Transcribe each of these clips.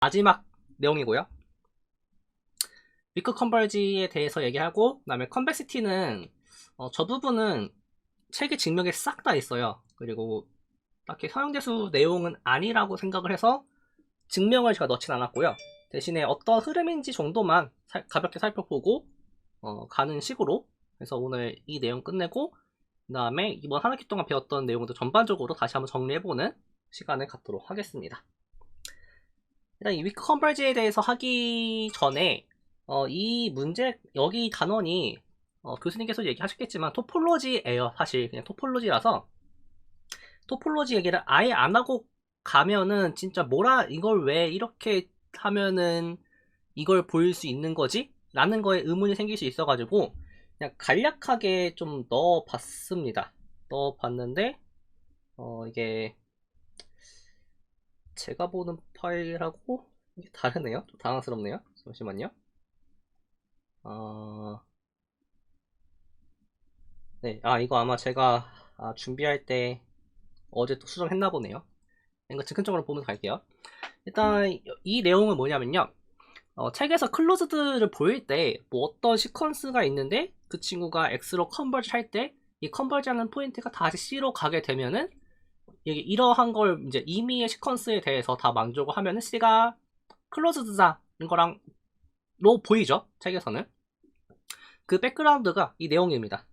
마지막 내용이고요. 위크 컨버지에 대해서 얘기하고, 그 다음에 컨벡시티는 저 부분은 책의 증명에 싹 다 있어요. 그리고 딱히 서형대수 내용은 아니라고 생각을 해서 증명을 제가 넣진 않았고요. 대신에 어떤 흐름인지 정도만 가볍게 살펴보고 가는 식으로 해서 오늘 이 내용 끝내고, 그 다음에 이번 한 학기 동안 배웠던 내용도 전반적으로 다시 한번 정리해보는 시간을 갖도록 하겠습니다. 일단 이 위크 컨버지에 대해서 하기 전에 이 문제, 여기 단원이 교수님께서 얘기하셨겠지만 토폴로지예요. 사실 그냥 토폴로지라서 토폴로지 얘기를 아예 안 하고 가면은 진짜 이걸 왜 이렇게 하면은 이걸 보일 수 있는 거지? 라는 거에 의문이 생길 수 있어가지고 그냥 간략하게 좀 넣어봤습니다. 넣어봤는데 이게 제가 보는 파일하고 이게 다르네요. 좀 당황스럽네요. 잠시만요. 네, 이거 아마 제가 준비할 때 어제 또 수정했나 보네요. 이거 즉흥적으로 보면서 갈게요. 일단 이 내용은 뭐냐면요. 책에서 클로즈드를 보일 때 뭐 어떤 시퀀스가 있는데 그 친구가 X로 컨버지 할 때 이 컨버지 하는 포인트가 다시 C로 가게 되면은 이러한 걸 이제 임의의 시퀀스에 대해서 다 만족을 하면은 C가 클로즈드다는 거랑 로 보이죠? 책에서는. 그 백그라운드가 이 내용입니다.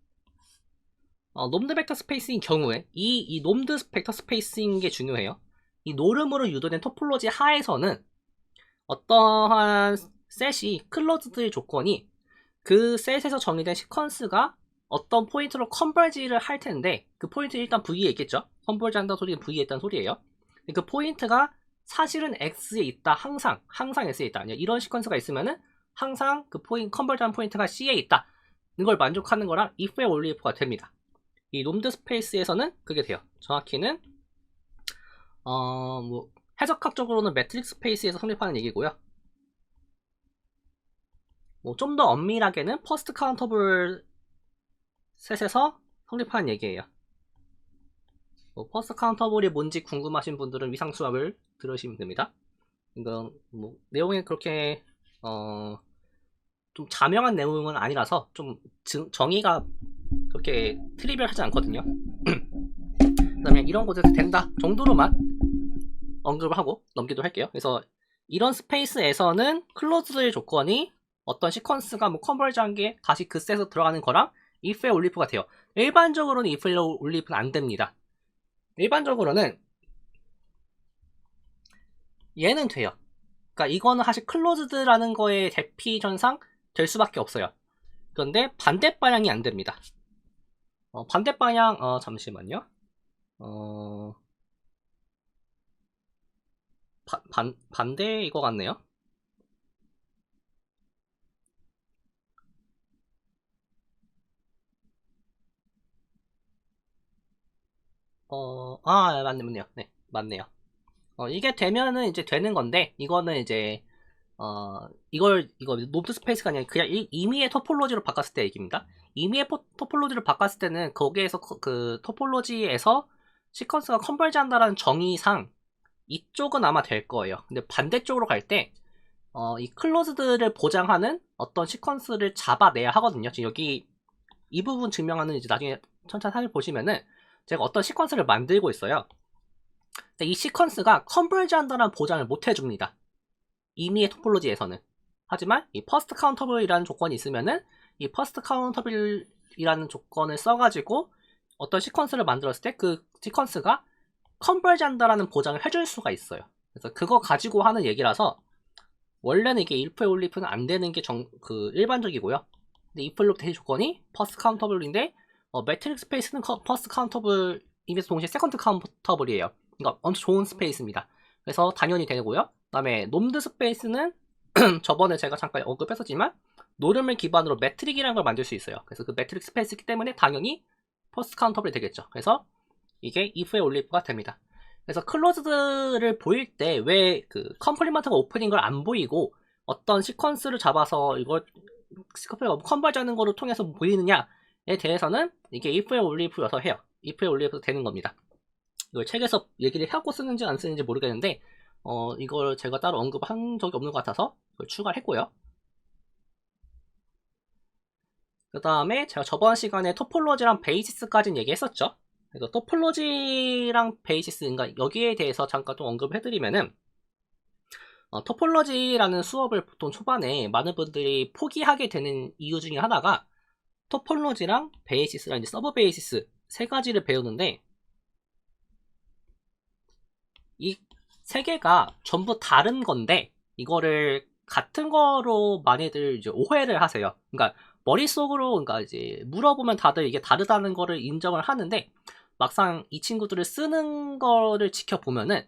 놈드 벡터 스페이스인 경우에 이 놈드 벡터 스페이스인 게 중요해요. 이 노름으로 유도된 토폴로지 하에서는 어떠한 셋이 클로즈드의 조건이 그 셋에서 정의된 시퀀스가 어떤 포인트로 컨버지를 할 텐데 그 포인트 일단 V에 있겠죠. 컨버지 한다는 소리는 V에 있다는 소리예요. 그 포인트가 사실은 X에 있다. 항상 X에 있다. 이런 시퀀스가 있으면은 항상 그 컨버지 한 포인트가 C에 있다. 이걸 만족하는 거랑 if에 only if가 됩니다. 이 놈드 스페이스에서는 그게 돼요. 정확히는 뭐 해석학적으로는 매트릭스 스페이스에서 성립하는 얘기고요. 뭐 좀 더 엄밀하게는 퍼스트 카운터블 셋에서 성립하는 얘기예요. 뭐 퍼스트 카운터블이 뭔지 궁금하신 분들은 위상 수업을 들으시면 됩니다. 이건 뭐 내용이 그렇게 좀 자명한 내용은 아니라서 좀 정의가 그렇게 트리비얼하지 않거든요. 그다음에 이런 곳에서 된다 정도로만 언급을 하고 넘기도 할게요. 그래서 이런 스페이스에서는 클로즈의 조건이 어떤 시퀀스가 뭐 컨버지한 게 다시 그 셋으로 들어가는 거랑 if에 올리프가 돼요. 일반적으로는 if에 올리프는 안 됩니다. 일반적으로는 얘는 돼요. 그러니까 이거는 사실 클로즈드라는 거의 대피 현상 될 수밖에 없어요. 그런데 반대 방향이 안 됩니다. 반대 방향 잠시만요. 반대 이거 같네요. 맞네요. 네, 맞네요. 이게 되면은 이제 되는 건데, 이거는 이제, 이거 노드 스페이스가 아니라 그냥 임의의 토폴로지로 바꿨을 때 얘기입니다. 임의의 토폴로지로 바꿨을 때는 거기에서 그 토폴로지에서 시퀀스가 컨버지 한다라는 정의상 이쪽은 아마 될 거예요. 근데 반대쪽으로 갈 때, 이 클로즈드를 보장하는 어떤 시퀀스를 잡아내야 하거든요. 지금 여기 이 부분 증명하는 이제 나중에 천천히 살펴보시면은 제가 어떤 시퀀스를 만들고 있어요. 근데 이 시퀀스가 컨버지 한다는 보장을 못 해줍니다. 임의의 토폴로지에서는. 하지만 이 퍼스트 카운터블이라는 조건이 있으면은 이 퍼스트 카운터블이라는 조건을 써가지고 어떤 시퀀스를 만들었을 때 그 시퀀스가 컨버지 한다라는 보장을 해줄 수가 있어요. 그래서 그거 가지고 하는 얘기라서 원래는 이게 if 에 올리프는 안 되는 게 일반적이고요. 근데 if loop 대시 조건이 퍼스트 카운터블인데 매트릭 스페이스는 퍼스트 카운터블이면서 동시에 세컨드 카운터블이에요. 그러니까 엄청 좋은 스페이스입니다. 그래서 당연히 되고요. 그 다음에 놈드 스페이스는 저번에 제가 잠깐 언급했었지만 노름을 기반으로 매트릭이라는 걸 만들 수 있어요. 그래서 그 매트릭 스페이스이기 때문에 당연히 퍼스트 카운터블이 되겠죠. 그래서 이게 if에 올리프가 됩니다. 그래서 클로즈드를 보일 때 왜 그 컴플리먼트가 오픈인 걸 안 보이고 어떤 시퀀스를 잡아서 이걸 컨버지하는 거를 통해서 보이느냐에 대해서는 이게 if에 올리프여서 해요. if에 올리프 되는 겁니다. 이걸 책에서 얘기를 하고 쓰는지 안 쓰는지 모르겠는데 이걸 제가 따로 언급한 적이 없는 것 같아서 추가를 했고요. 그 다음에 제가 저번 시간에 토폴로지랑 베이시스까지는 얘기했었죠. 그래서 토폴로지랑 베이시스, 그러니까 여기에 대해서 잠깐 좀 언급해드리면은, 토폴로지라는 수업을 보통 초반에 많은 분들이 포기하게 되는 이유 중에 하나가 토폴로지랑 베이시스랑 이제 서브 베이시스 세 가지를 배우는데, 이 세 개가 전부 다른 건데 이거를 같은 거로 많이들 이제 오해를 하세요. 그러니까 머릿속으로, 그러니까 이제 물어보면 다들 이게 다르다는 거를 인정을 하는데, 막상 이 친구들을 쓰는 거를 지켜보면은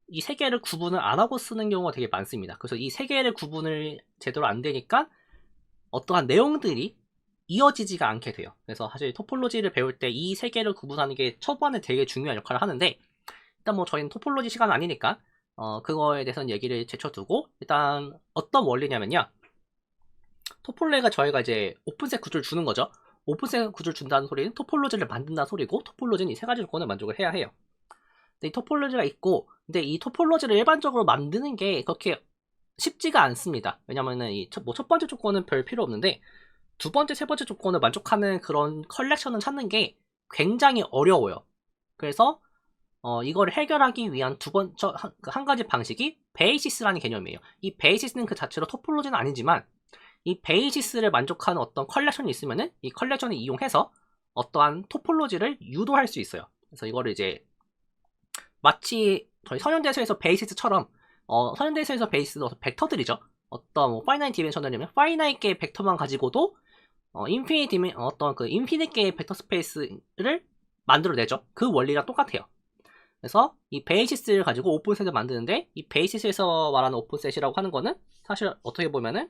이 세 개를 구분을 안 하고 쓰는 경우가 되게 많습니다. 그래서 이 세 개를 구분을 제대로 안 되니까 어떠한 내용들이 이어지지가 않게 돼요. 그래서 사실 토폴로지를 배울 때 이 세 개를 구분하는 게 초반에 되게 중요한 역할을 하는데, 일단 뭐 저희는 토폴로지 시간은 아니니까 그거에 대해서는 얘기를 제쳐두고, 일단 어떤 원리냐면요, 토폴레가 저희가 이제 오픈셋 구조를 주는 거죠. 오픈셋 구조를 준다는 소리는 토폴로지를 만든다는 소리고, 토폴로지는 이 세 가지 조건을 만족을 해야 해요. 근데 이 토폴로지가 있고, 근데 이 토폴로지를 일반적으로 만드는 게 그렇게 쉽지가 않습니다. 왜냐면은 첫 번째 조건은 별 필요 없는데, 두 번째, 세 번째 조건을 만족하는 그런 컬렉션을 찾는 게 굉장히 어려워요. 그래서 이걸 해결하기 위한 한 가지 방식이 베이시스라는 개념이에요. 이 베이시스는 그 자체로 토폴로지는 아니지만, 이 베이시스를 만족하는 어떤 컬렉션이 있으면은 이 컬렉션을 이용해서 어떠한 토폴로지를 유도할 수 있어요. 그래서 이거를 이제 마치 저희 선현대에서 베이시스처럼, 선현대에서 베이시스는 벡터들이죠. 어떤 뭐 파이나이트 디멘셔널이면 파이나이트 개의 벡터만 가지고도 인피니트 개의 벡터 스페이스를 만들어내죠. 그 원리랑 똑같아요. 그래서 이 베이시스를 가지고 오픈셋을 만드는데, 이 베이시스에서 말하는 오픈셋이라고 하는 거는 사실 어떻게 보면은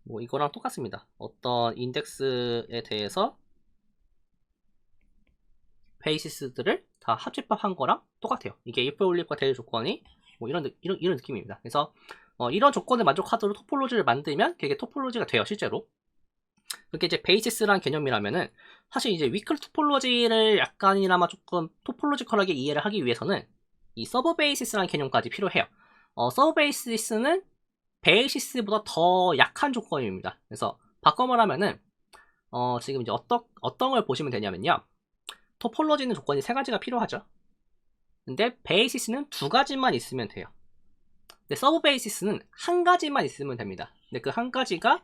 뭐 이거랑 똑같습니다. 어떤 인덱스에 대해서 베이시스들을 다 합집합한 거랑 똑같아요. 이게 if 올립과 대일 조건이 뭐 이런 느낌입니다. 그래서 이런 조건을 만족하도록 토폴로지를 만들면 그게 토폴로지가 돼요, 실제로. 그게 이제 베이시스란 개념이라면은, 사실 이제 위클 토폴로지를 약간이나마 조금 토폴로지컬하게 이해를 하기 위해서는 이 서브 베이시스라는 개념까지 필요해요. 서브 베이시스는 베이시스보다 더 약한 조건입니다. 그래서 바꿔 말하면은 지금 이제 어떤 걸 보시면 되냐면요, 토폴로지는 조건이 세 가지가 필요하죠. 근데 베이시스는 두 가지만 있으면 돼요. 근데 서브 베이시스는 한 가지만 있으면 됩니다. 근데 그 한 가지가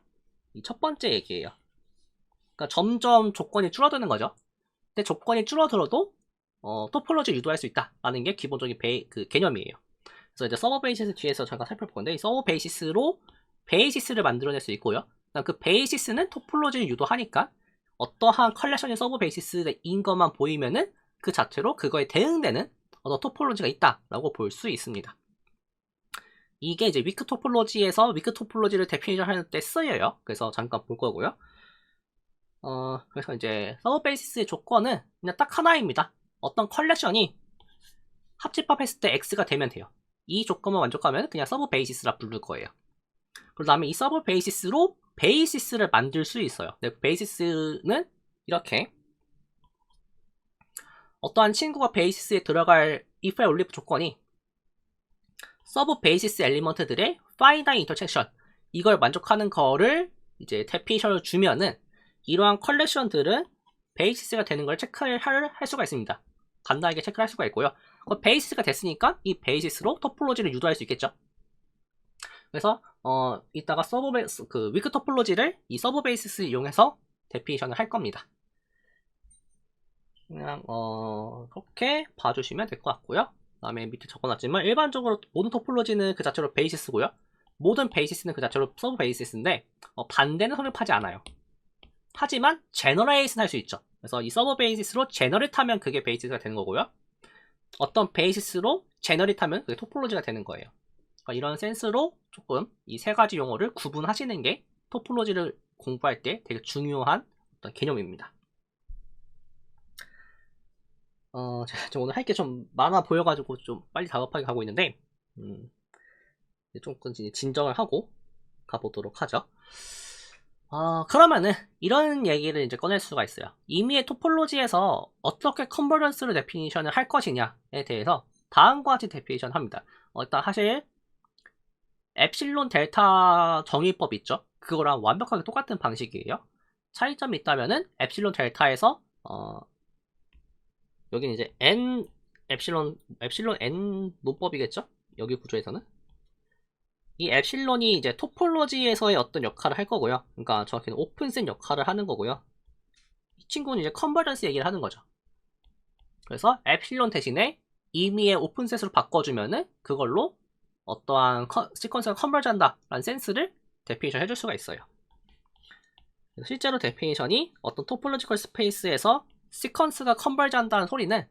이 첫 번째 얘기예요. 그러니까 점점 조건이 줄어드는 거죠. 근데 조건이 줄어들어도 토폴로지를 유도할 수 있다라는 게 기본적인 그 개념이에요. 그래서 이제 서버 베이시스 뒤에서 잠깐 살펴볼 건데, 이 서버 베이시스로 베이시스를 만들어낼 수 있고요. 그 베이시스는 토폴로지를 유도하니까 어떠한 컬렉션이 서버 베이시스인 것만 보이면은 그 자체로 그거에 대응되는 어떤 토폴로지가 있다라고 볼 수 있습니다. 이게 이제 위크 토폴로지에서 위크 토폴로지를 데피니션 할 때 쓰여요. 그래서 잠깐 볼 거고요. 그래서 이제 서브 베이시스의 조건은 그냥 딱 하나입니다. 어떤 컬렉션이 합집합했을 때 X가 되면 돼요. 이 조건만 만족하면 그냥 서브 베이시스라 부를 거예요. 그 다음에 이 서브 베이시스로 베이시스를 만들 수 있어요. 베이시스는 이렇게 어떠한 친구가 베이시스에 들어갈 if 올리프 조건이 서브 베이시스 엘리먼트들의 파이나이트 인터섹션, 이걸 만족하는 거를 이제 데피니션을 주면은 이러한 컬렉션들은 베이시스가 되는 걸 체크할 수가 있습니다. 간단하게 체크할 수가 있고요. 베이시스가 됐으니까 이 베이시스로 토폴로지를 유도할 수 있겠죠. 그래서 이따가 위크 토폴로지를 이 서브 베이시스 이용해서 데피니션을 할 겁니다. 그냥 그렇게 봐주시면 될 것 같고요. 그 다음에 밑에 적어놨지만, 일반적으로 모든 토폴로지는 그 자체로 베이시스고요. 모든 베이시스는 그 자체로 서브 베이시스인데, 반대는 성립하지 않아요. 하지만 제너레이트는 할 수 있죠. 그래서 이 서브 베이시스로 제너레이트 하면 그게 베이시스가 되는 거고요. 어떤 베이시스로 제너레이트 하면 그게 토폴로지가 되는 거예요. 그러니까 이런 센스로 조금 이 세 가지 용어를 구분하시는 게 토폴로지를 공부할 때 되게 중요한 어떤 개념입니다. 제가 오늘 할 게 좀 많아 보여가지고 좀 빨리 다급하게 가고 있는데, 조금 진정을 하고 가보도록 하죠. 그러면은 이런 얘기를 이제 꺼낼 수가 있어요. 임의의 토폴로지에서 어떻게 컨버전스를 데피니션을 할 것이냐에 대해서 다음과 같이 데피니션 합니다. 일단 사실 엡실론 델타 정의법 있죠? 그거랑 완벽하게 똑같은 방식이에요. 차이점이 있다면은 엡실론 델타에서 여기는 이제 n 엡실론 n 논법이겠죠? 여기 구조에서는 이 엡실론이 이제 토폴로지에서의 어떤 역할을 할 거고요. 그러니까 정확히는 오픈셋 역할을 하는 거고요. 이 친구는 이제 컨버전스 얘기를 하는 거죠. 그래서 엡실론 대신에 임의의 오픈셋으로 바꿔주면은 그걸로 어떠한 시퀀스가 컨버전 한다 라는 센스를 데피니션 해줄 수가 있어요. 실제로 데피니션이 어떤 토폴로지컬 스페이스에서 시퀀스가 컨버전 한다는 소리는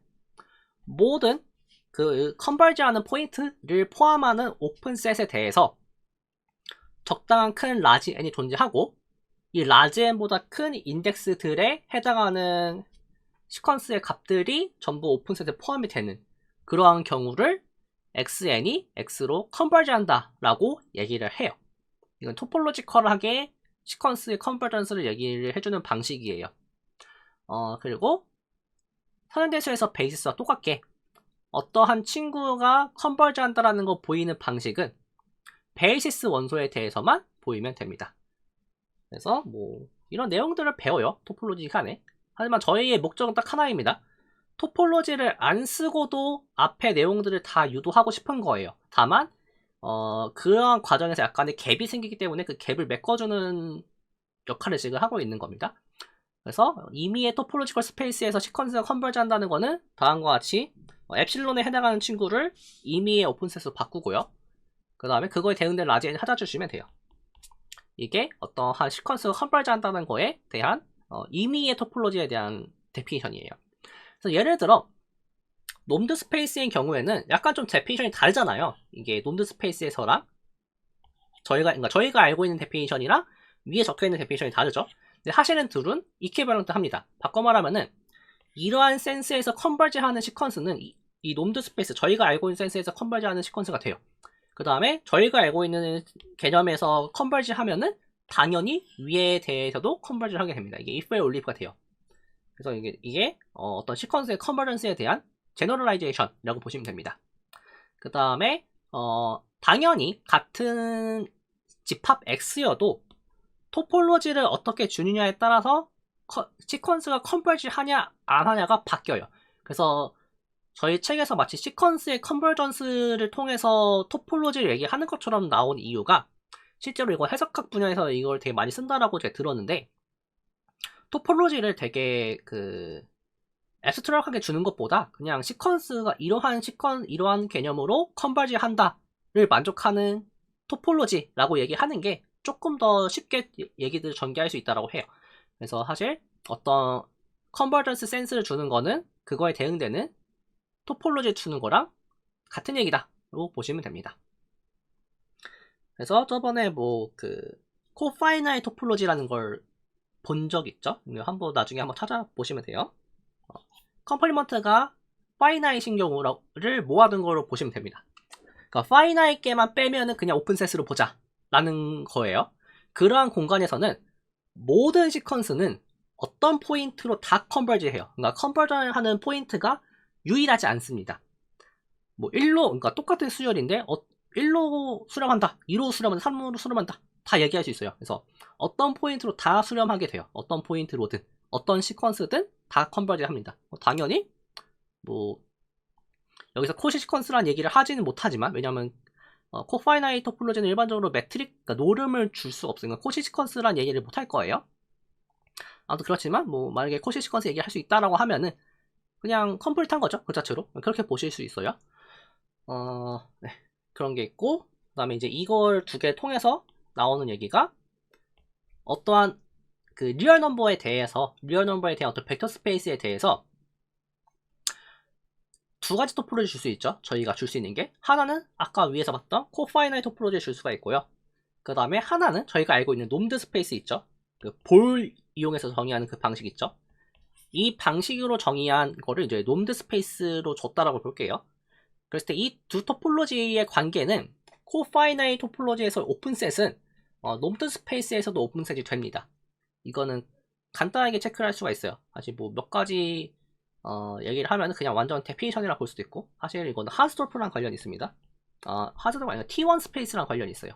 모든 그 컨버지하는 포인트를 포함하는 오픈셋에 대해서 적당한 큰 라지 n이 존재하고 이 라지 n보다 큰 인덱스들에 해당하는 시퀀스의 값들이 전부 오픈셋에 포함이 되는 그러한 경우를 xn이 x로 컨버지한다 라고 얘기를 해요. 이건 토폴로지컬하게 시퀀스의 컨버전스를 얘기를 해주는 방식이에요. 그리고 선행대수에서 베이시스와 똑같게 어떠한 친구가 컨버지 한다라는 거 보이는 방식은 베이시스 원소에 대해서만 보이면 됩니다. 그래서 뭐 이런 내용들을 배워요. 토폴로지 시간에. 하지만 저희의 목적은 딱 하나입니다. 토폴로지를 안 쓰고도 앞에 내용들을 다 유도하고 싶은 거예요. 다만 그러한 과정에서 약간의 갭이 생기기 때문에 그 갭을 메꿔주는 역할을 지금 하고 있는 겁니다. 그래서 임의의 토폴로지컬 스페이스에서 시퀀스가 컨버지 한다는 거는 다음과 같이 엡실론에 해당하는 친구를 임의의 오픈셋으로 바꾸고요. 그 다음에 그거에 대응된 라지엔을 찾아주시면 돼요. 이게 어떠한 시퀀스가 컨버지 한다는 거에 대한 임의의 토폴로지에 대한 데피니션이에요. 그래서 예를 들어 놈드 스페이스인 경우에는 약간 좀 데피니션이 다르잖아요. 이게 놈드 스페이스에서랑 저희가 알고 있는 데피니션이랑 위에 적혀있는 데피니션이 다르죠. 근데 사실은 둘은 이퀴버런트 합니다. 바꿔 말하면은 이러한 센스에서 컨버지하는 시퀀스는 이 놈드 스페이스 저희가 알고 있는 센스에서 컨버지하는 시퀀스가 돼요. 그 다음에 저희가 알고 있는 개념에서 컨버지 하면은 당연히 위에 대해서도 컨버지를 하게 됩니다. 이게 if 올리프가 돼요. 그래서 이게 어떤 시퀀스의 컨버전스에 대한 제너럴라이제이션이라고 보시면 됩니다. 그 다음에 당연히 같은 집합 X여도 토폴로지를 어떻게 주느냐에 따라서 시퀀스가 컨버지 하냐 안 하냐가 바뀌어요. 그래서 저희 책에서 마치 시퀀스의 컨버전스를 통해서 토폴로지를 얘기하는 것처럼 나온 이유가 실제로 이거 해석학 분야에서 이걸 되게 많이 쓴다라고 제가 들었는데 토폴로지를 되게 앱스트랙하게 주는 것보다 그냥 시퀀스가 이러한 개념으로 컨버지 한다를 만족하는 토폴로지라고 얘기하는 게 조금 더 쉽게 얘기들을 전개할 수 있다고 해요. 그래서 사실 어떤 컨버전스 센스를 주는 거는 그거에 대응되는 토폴로지를 주는 거랑 같은 얘기다라고 보시면 됩니다. 그래서 저번에 코파이나이 토폴로지라는 걸 본 적 있죠? 한번 나중에 한번 찾아보시면 돼요. 컴플리먼트가 파이나이트인 경우를 모아둔 거로 보시면 됩니다. 그러니까 파이나이트게만 빼면은 그냥 오픈셋으로 보자 라는 거예요. 그러한 공간에서는 모든 시퀀스는 어떤 포인트로 다 컨버지해요. 그러니까 컨버전을 하는 포인트가 유일하지 않습니다. 뭐 1로 그러니까 똑같은 수열인데 1로 수렴한다, 2로 수렴한다, 3로 수렴한다 다 얘기할 수 있어요. 그래서 어떤 포인트로 다 수렴하게 돼요. 어떤 포인트로든 어떤 시퀀스든 다 컨버지 합니다. 당연히 여기서 코시 시퀀스라는 얘기를 하지는 못하지만 왜냐면 코파이나이트 토폴로지는 일반적으로 그러니까 노름을 줄 수 없으니까 코시 시퀀스라는 얘기를 못할 거예요. 아무튼 그렇지만 만약에 코시 시퀀스 얘기를 할 수 있다라고 하면은 그냥 컴플리트한 거죠. 그 자체로 그렇게 보실 수 있어요. 네. 그런 게 있고 그 다음에 이제 이걸 두 개 통해서 나오는 얘기가 어떠한 리얼 넘버에 대한 어떤 벡터 스페이스에 대해서 두 가지 토폴로지 줄 수 있죠. 저희가 줄 수 있는 게 하나는 아까 위에서 봤던 코파이나이트 토폴로지를 줄 수가 있고요. 그 다음에 하나는 저희가 알고 있는 놈드 스페이스 있죠. 볼 이용해서 정의하는 그 방식 있죠. 이 방식으로 정의한 거를 이제 놈드 스페이스로 줬다라고 볼게요. 그랬을 때 이 두 토폴로지의 관계는 코파이나이트 토폴로지에서 오픈셋은 놈드 스페이스에서도 오픈셋이 됩니다. 이거는 간단하게 체크를 할 수가 있어요. 사실 뭐 몇 가지 얘기를 하면 그냥 완전 데피니션이라 볼 수도 있고, 사실 이거는 하스돌프랑 관련이 있습니다. 하스돌프 아니라 T1 스페이스랑 관련이 있어요.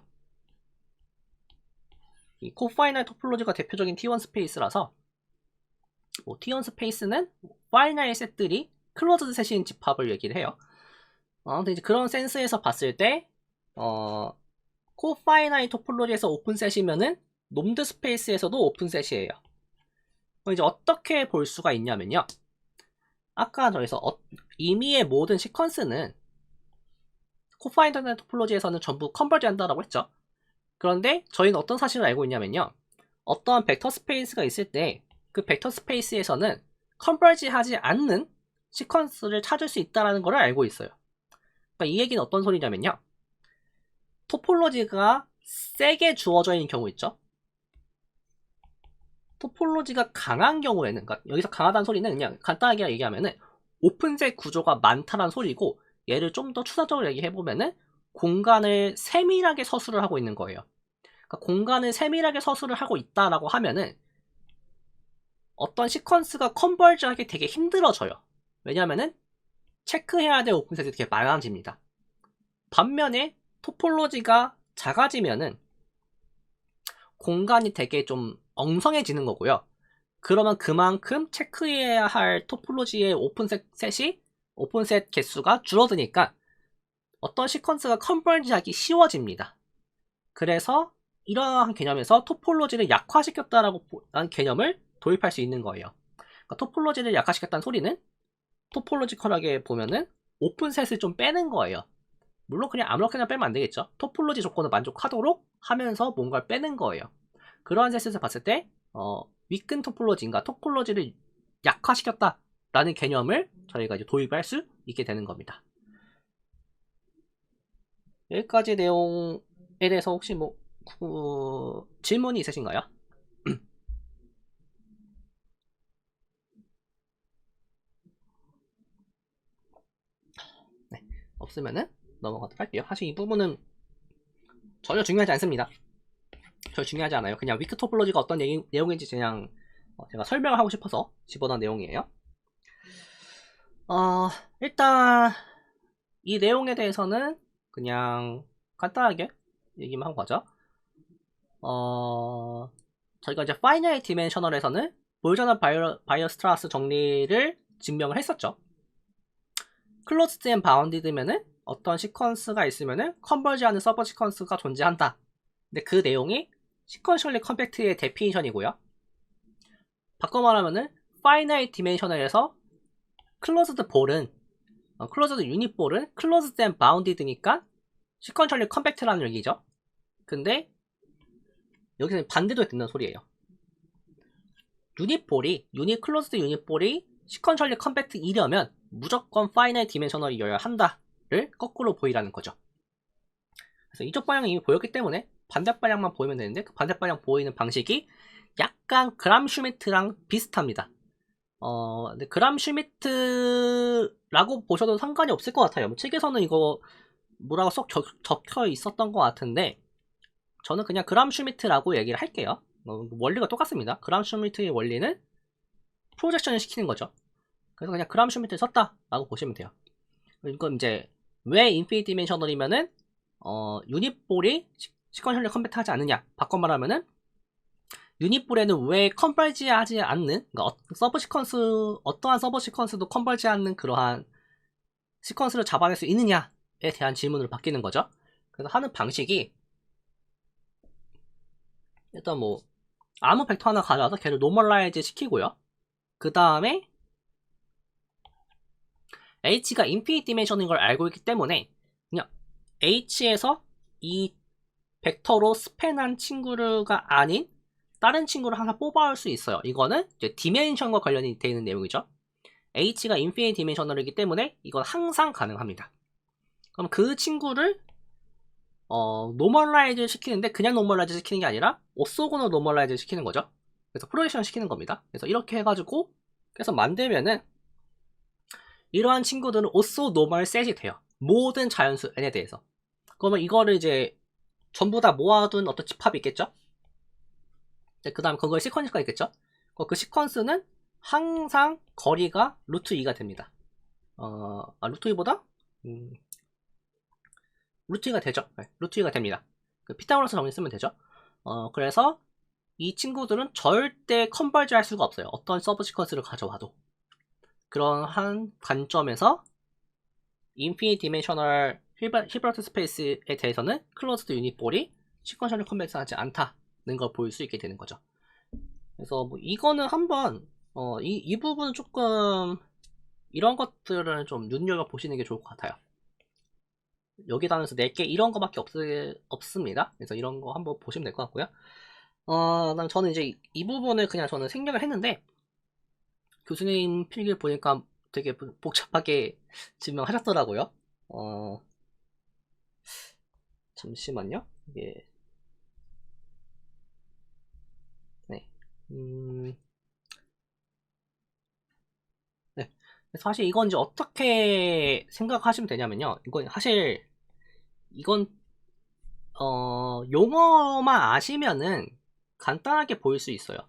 이 코파이널 토폴로지가 대표적인 T1 스페이스라서, 뭐 T1 스페이스는 파이널 셋들이 클로즈드 셋인 집합을 얘기를 해요. 근데 이제 그런 센스에서 봤을 때, 코파이널 토폴로지에서 오픈셋이면은 놈드 스페이스에서도 오픈셋이에요. 이제 어떻게 볼 수가 있냐면요. 아까 저기서 임의의 모든 시퀀스는 코파이널 토폴로지에서는 전부 컨버지 한다라고 했죠. 그런데 저희는 어떤 사실을 알고 있냐면요. 어떠한 벡터 스페이스가 있을 때 그 벡터 스페이스에서는 컨버지 하지 않는 시퀀스를 찾을 수 있다는 걸 알고 있어요. 그러니까 이 얘기는 어떤 소리냐면요. 토폴로지가 세게 주어져 있는 경우 있죠. 토폴로지가 강한 경우에는, 그러니까 여기서 강하다는 소리는 그냥 간단하게 얘기하면은 오픈셋 구조가 많다는 소리고, 얘를 좀 더 추상적으로 얘기해보면은 공간을 세밀하게 서술을 하고 있는 거예요. 그러니까 공간을 세밀하게 서술을 하고 있다라고 하면은 어떤 시퀀스가 컨버지하기 되게 힘들어져요. 왜냐하면은 체크해야 될 오픈셋이 되게 많아집니다. 반면에 토폴로지가 작아지면은 공간이 되게 좀 엉성해지는 거고요. 그러면 그만큼 체크해야 할 토폴로지의 오픈셋 개수가 줄어드니까 어떤 시퀀스가 컨버지하기 쉬워집니다. 그래서 이러한 개념에서 토폴로지를 약화시켰다라는 개념을 도입할 수 있는 거예요. 그러니까 토폴로지를 약화시켰다는 소리는 토폴로지컬하게 보면은 오픈셋을 좀 빼는 거예요. 물론 그냥 아무렇게나 빼면 안 되겠죠. 토폴로지 조건을 만족하도록 하면서 뭔가를 빼는 거예요. 그러한 셋에서 봤을 때 위큰 토폴로지인가 토폴로지를 약화시켰다라는 개념을 저희가 이제 도입할 수 있게 되는 겁니다. 여기까지 내용에 대해서 혹시 뭐 질문이 있으신가요? 네, 없으면은 넘어가도록 할게요. 사실 이 부분은 전혀 중요하지 않습니다. 전혀 중요하지 않아요. 그냥 위크 토폴로지가 어떤 내용인지 그냥 제가 설명을 하고 싶어서 집어넣은 내용이에요. 일단 이 내용에 대해서는 그냥 간단하게 얘기만 하고 가죠. 저희가 이제 파이나이트 디멘셔널에서는 볼저널 바이어스트라스 정리를 증명을 했었죠. 클로즈드 앤 바운디드면은 어떤 시퀀스가 있으면은 컨버지하는 서버 시퀀스가 존재한다. 근데 그 내용이 시퀀셜리 컴팩트의 데피니션이고요. 바꿔 말하면은 파이나이트 디멘셔널에서 클로즈드 볼은 클로즈드 유닛 볼은 클로즈드 앤 바운디드니까 시퀀셜리 컴팩트라는 얘기죠. 근데 여기서 반대도 된다는 소리예요. 클로즈드 유닛 볼이 시퀀셜리 컴팩트이려면 무조건 파이나이트 디멘셔널이어야 한다를 거꾸로 보이라는 거죠. 그래서 이쪽 방향이 이미 보였기 때문에 반대 방향만 보이면 되는데 그 반대 방향 보이는 방식이 약간 그람 슈미트랑 비슷합니다. 근데 그람 슈미트라고 보셔도 상관이 없을 것 같아요. 책에서는 이거 뭐라고 쏙 적혀 있었던 것 같은데 저는 그냥 그람 슈미트라고 얘기를 할게요. 원리가 똑같습니다. 그람 슈미트의 원리는 프로젝션을 시키는 거죠. 그래서 그냥 그람 슈미트를 썼다라고 보시면 돼요. 이건 이제 왜 인피니티 디멘셔널이면은 유닛볼이 시퀀셜리 컴팩트하지 않느냐. 바꿔 말하면은 유닛볼에는 왜 컨버지하지 않는, 그러니까 어떠한 서버 시퀀스도 컨버지 않는 그러한 시퀀스를 잡아낼 수 있느냐에 대한 질문을 받기는 거죠. 그래서 하는 방식이 일단 뭐 아무 벡터 하나 가져와서 걔를 노멀라이즈 시키고요. 그 다음에 H가 인피니티 디멘션인 걸 알고 있기 때문에 그냥 H에서 이 벡터로 스팬한 친구가 아닌 다른 친구를 하나 뽑아올 수 있어요. 이거는 이제 디멘션과 관련이 되어 있는 내용이죠. H가 인피니티 디멘셔널이기 때문에 이건 항상 가능합니다. 그럼 그 친구를 노멀라이즈 시키는데 그냥 노멀라이즈 시키는 게 아니라 오소고노 노멀라이즈 시키는 거죠. 그래서 프로젝션 시키는 겁니다. 그래서 이렇게 해가지고 그래서 만들면은 이러한 친구들은 오소 노멀 셋이 돼요. 모든 자연수 n에 대해서. 그러면 이거를 이제 전부 다 모아둔 어떤 집합이 있겠죠? 그 다음 그거에 시퀀스가 있겠죠? 그 시퀀스는 항상 거리가 루트 2가 됩니다. 루트 2보다? 루트 2가 되죠. 네, 루트 2가 됩니다. 그 피타고라스 정리 쓰면 되죠. 그래서 이 친구들은 절대 컨버지 할 수가 없어요. 어떤 서브 시퀀스를 가져와도. 그러한 관점에서 인피니트 디멘셔널 히브라트 스페이스에 대해서는 클로즈드 유닛볼이 시퀀셜리 컨버지하지 않다는 걸 볼 수 있게 되는 거죠. 그래서 뭐 이거는 한번 이 부분은 조금 이런 것들은 좀 눈여겨 보시는 게 좋을 것 같아요. 여기 단에서 4개 이런 거밖에 없습니다. 그래서 이런 거 한번 보시면 될 것 같고요. 저는 이제 이 부분을 그냥 저는 생략을 했는데 교수님 필기를 보니까 되게 복잡하게 증명하셨더라고요. 잠시만요. 이게 네. 네. 사실 이건 이제 어떻게 생각하시면 되냐면요. 이건 용어만 아시면은 간단하게 보일 수 있어요.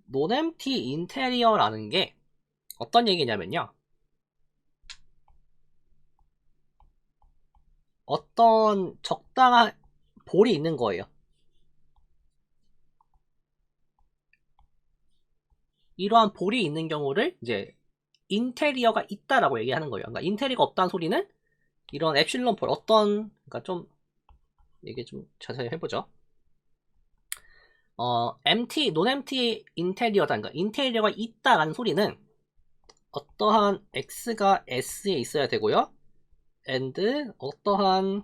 논엠티 인테리어라는 게 어떤 얘기냐면요. 어떤 적당한 볼이 있는 거예요. 이러한 볼이 있는 경우를 이제 인테리어가 있다라고 얘기하는 거예요. 그러니까 인테리어가 없다는 소리는 이런 엡실론 볼 그러니까 좀 얘기 좀 자세히 해보죠. 논엠티 인테리어다. 그러니까 인테리어가 있다라는 소리는 어떠한 x가 s에 있어야 되고요. and 어떠한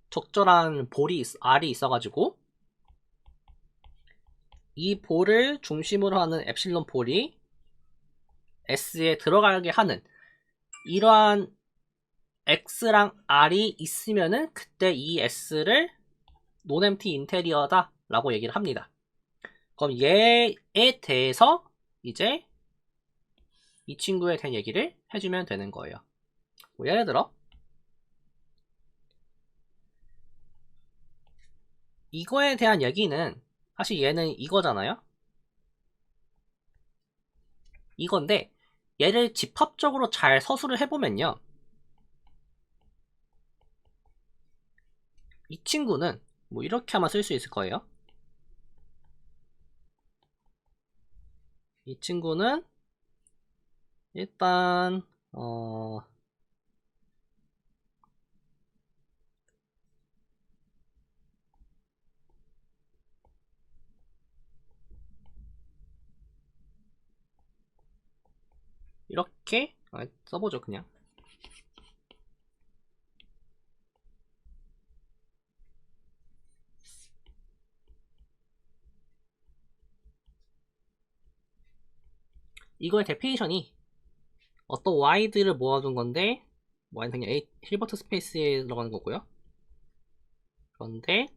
적절한 볼이 r이 있어가지고 이 볼을 중심으로 하는 엡실론 볼이 s에 들어가게 하는 이러한 x랑 r이 있으면은 그때 이 s를 논엠티 인테리어다 라고 얘기를 합니다. 그럼 얘에 대해서 이제 이 친구에 대한 얘기를 해주면 되는 거예요. 뭐 예를 들어 이거에 대한 얘기는 사실 얘는 이거잖아요. 이건데 얘를 집합적으로 잘 서술을 해보면요. 이 친구는 뭐 이렇게 아마 쓸 수 있을 거예요. 이 친구는 일단 이렇게 써보죠 그냥. 이거의 데피니션이 어떤 y들을 모아둔 건데 y는 그냥 힐버트 스페이스에 들어가는 거고요. 그런데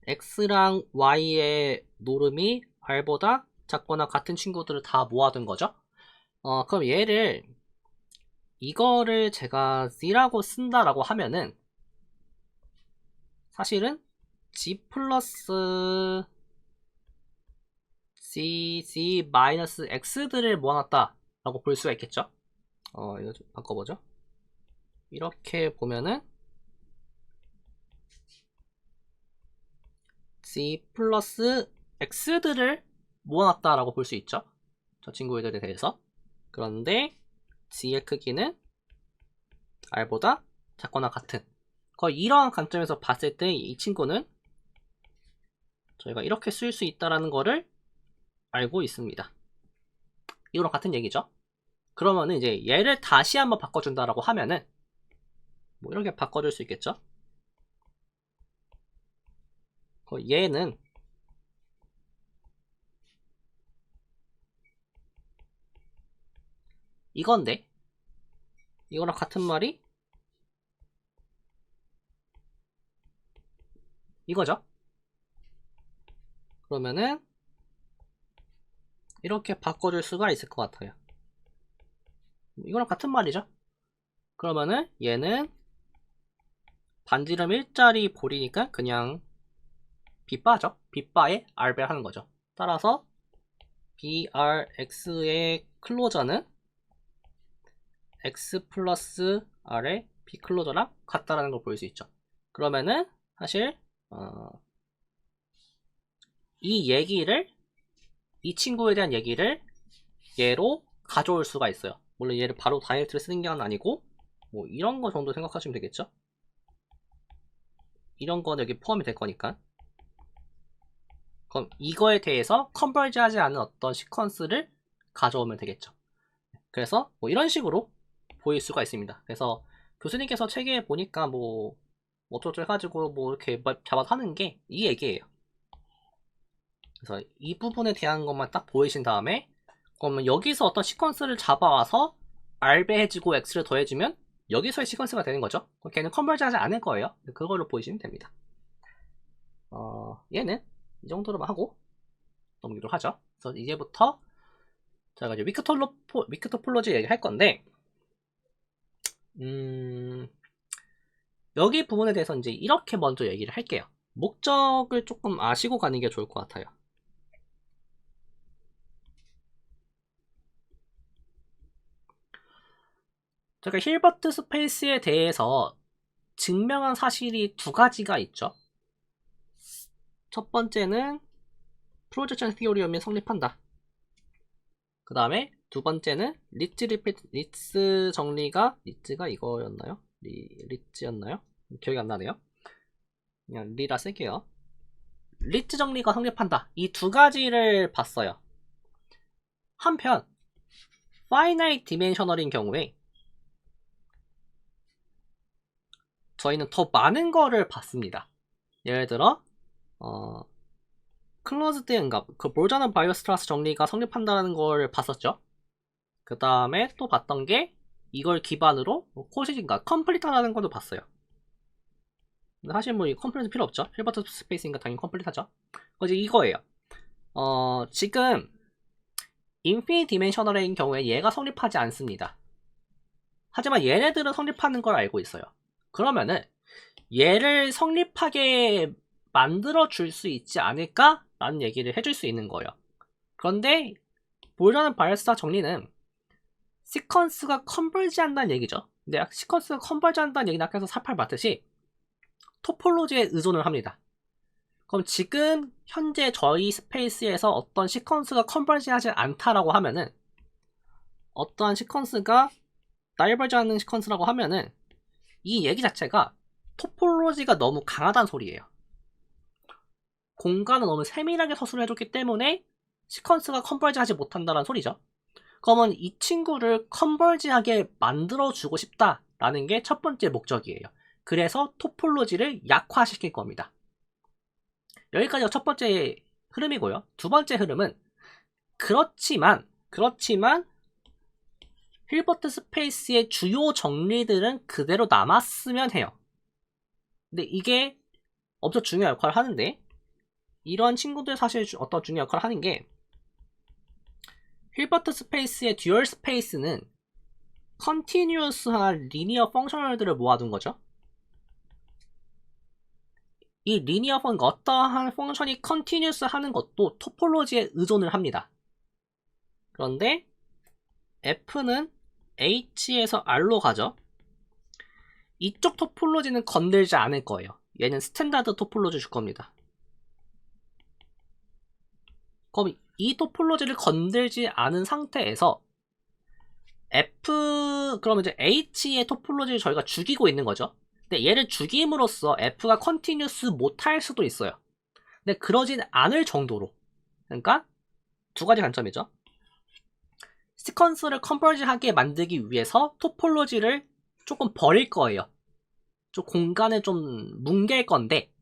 x랑 y의 노름이 r보다 작거나 같은 친구들을 다 모아둔 거죠. 그럼 이거를 제가 z라고 쓴다라고 하면은 사실은 g 플러스 g 마이너스 x들을 모아놨다 라고 볼 수가 있겠죠. 이거 좀 바꿔보죠. 이렇게 보면은 g 플러스 x들을 모아놨다 라고 볼 수 있죠. 저 친구들에 대해서. 그런데 g의 크기는 r보다 작거나 같은 거의 이러한 관점에서 봤을 때 이 친구는 저희가 이렇게 쓸 수 있다라는 거를 알고 있습니다. 이거랑 같은 얘기죠. 그러면은 이제 얘를 다시 한번 바꿔준다라고 하면은 뭐 이렇게 바꿔줄 수 있겠죠. 얘는 이건데 이거랑 같은 말이 이거죠. 그러면은 이렇게 바꿔줄 수가 있을 것 같아요. 이거랑 같은 말이죠. 그러면은 얘는 반지름 1짜리 볼이니까 그냥 빗바죠. 빗바에 r배 하는 거죠. 따라서 brx의 클로저는 x 플러스 r의 b 클로저랑 같다라는 걸 볼 수 있죠. 그러면은 사실 이 친구에 대한 얘기를 얘로 가져올 수가 있어요. 물론 얘를 바로 다이렉트로 쓰는 게 아니고 뭐 이런 거 정도 생각하시면 되겠죠. 이런 거는 여기 포함이 될 거니까. 그럼 이거에 대해서 컨버지하지 않은 어떤 시퀀스를 가져오면 되겠죠. 그래서 뭐 이런 식으로 보일 수가 있습니다. 그래서 교수님께서 책에 보니까 뭐 어쩌고 해가지고 뭐 이렇게 잡아서 하는 게 이 얘기예요. 그래서 이 부분에 대한 것만 딱 보이신 다음에 그러면 여기서 어떤 시퀀스를 잡아와서 r배해주고 x를 더해주면 여기서의 시퀀스가 되는 거죠. 걔는 컨버지하지 않을 거예요. 그걸로 보이시면 됩니다. 얘는 이 정도로만 하고 넘기도록 하죠. 그래서 이제부터 제가 이제 위크 토폴로지 얘기할 건데, 여기 부분에 대해서 이제 이렇게 먼저 얘기를 할게요. 목적을 조금 아시고 가는 게 좋을 것 같아요. 제가 힐버트 스페이스에 대해서 증명한 사실이 두 가지가 있죠. 첫 번째는 프로젝션 티오리엄이 성립한다. 그 다음에 두 번째는 리츠 정리가 리츠가 이거였나요? 리츠였나요? 기억이 안 나네요. 그냥 리라 쓸게요. 리츠 정리가 성립한다. 이 두 가지를 봤어요. 한편 파이나이트 디멘셔널인 경우에 저희는 더 많은 거를 봤습니다. 예를 들어 클로즈드 응갑, 그 볼자는 바이오스트라스 정리가 성립한다는 걸 봤었죠. 그 다음에 또 봤던 게 이걸 기반으로 코시진가 컴플리트하다는 것도 봤어요. 사실 뭐 이 컴플리트 필요 없죠. 힐버트 스페이스니까 당연히 컴플리트하죠. 이제 이거예요. 지금 인피니트 디멘셔널인 경우에 얘가 성립하지 않습니다. 하지만 얘네들은 성립하는 걸 알고 있어요. 그러면은 얘를 성립하게 만들어 줄 수 있지 않을까? 라는 얘기를 해줄 수 있는 거예요. 그런데 볼자는 바이오스타 정리는 시퀀스가 컨버지 한다는 얘기죠. 근데 시퀀스가 컨버지 한다는 얘기는 아까 살팔 봤듯이 토폴로지에 의존을 합니다. 그럼 지금 현재 저희 스페이스에서 어떤 시퀀스가 컨버지 하지 않다라고 하면은 어떠한 시퀀스가 다이버지 하는 시퀀스라고 하면은 이 얘기 자체가 토폴로지가 너무 강하다는 소리예요. 공간을 너무 세밀하게 서술을 해줬기 때문에 시퀀스가 컨버지 하지 못한다는 소리죠. 그러면 이 친구를 컨버지하게 만들어주고 싶다라는 게 첫 번째 목적이에요. 그래서 토폴로지를 약화시킬 겁니다. 여기까지가 첫 번째 흐름이고요. 두 번째 흐름은 그렇지만 힐버트 스페이스의 주요 정리들은 그대로 남았으면 해요. 근데 이게 엄청 중요한 역할을 하는데 이런 친구들 사실 어떤 중요한 역할을 하는 게 힐버트 스페이스의 듀얼 스페이스는 컨티뉴어스한 리니어 펑셔널들을 모아둔 거죠. 이 리니어 펑, 어떠한 펑션이 컨티뉴어스 하는 것도 토폴로지에 의존을 합니다. 그런데 F는 H에서 R로 가죠. 이쪽 토폴로지는 건들지 않을 거예요. 얘는 스탠다드 토폴로지 줄 겁니다. 그럼 이 토폴로지를 건들지 않은 상태에서 그러면 이제 H의 토폴로지를 저희가 죽이고 있는 거죠. 근데 얘를 죽임으로써 F가 컨티뉴스 못할 수도 있어요. 근데 그러진 않을 정도로. 그러니까 두 가지 관점이죠. 시퀀스를 컨버지하게 만들기 위해서 토폴로지를 조금 버릴 거예요. 좀 공간을 좀 뭉갤 건데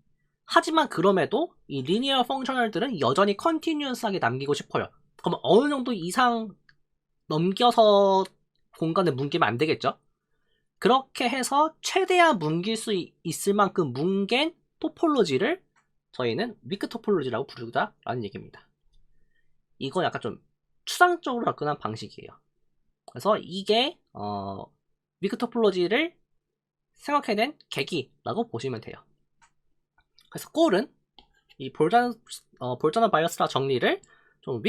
하지만 그럼에도 이 리니어 펑셔널들은 여전히 컨티뉴어스하게 남기고 싶어요. 그럼 어느 정도 이상 넘겨서 공간을 뭉개면 안 되겠죠? 그렇게 해서 최대한 뭉길 수 있을 만큼 뭉갠 토폴로지를 저희는 위크 토폴로지라고 부르다라는 얘기입니다. 이거 약간 좀 추상적으로 접근한 방식이에요. 그래서 이게 위크 토폴로지를 생각해낸 계기라고 보시면 돼요. 그래서 꼴은 이 볼자너 바이어스라 정리를 좀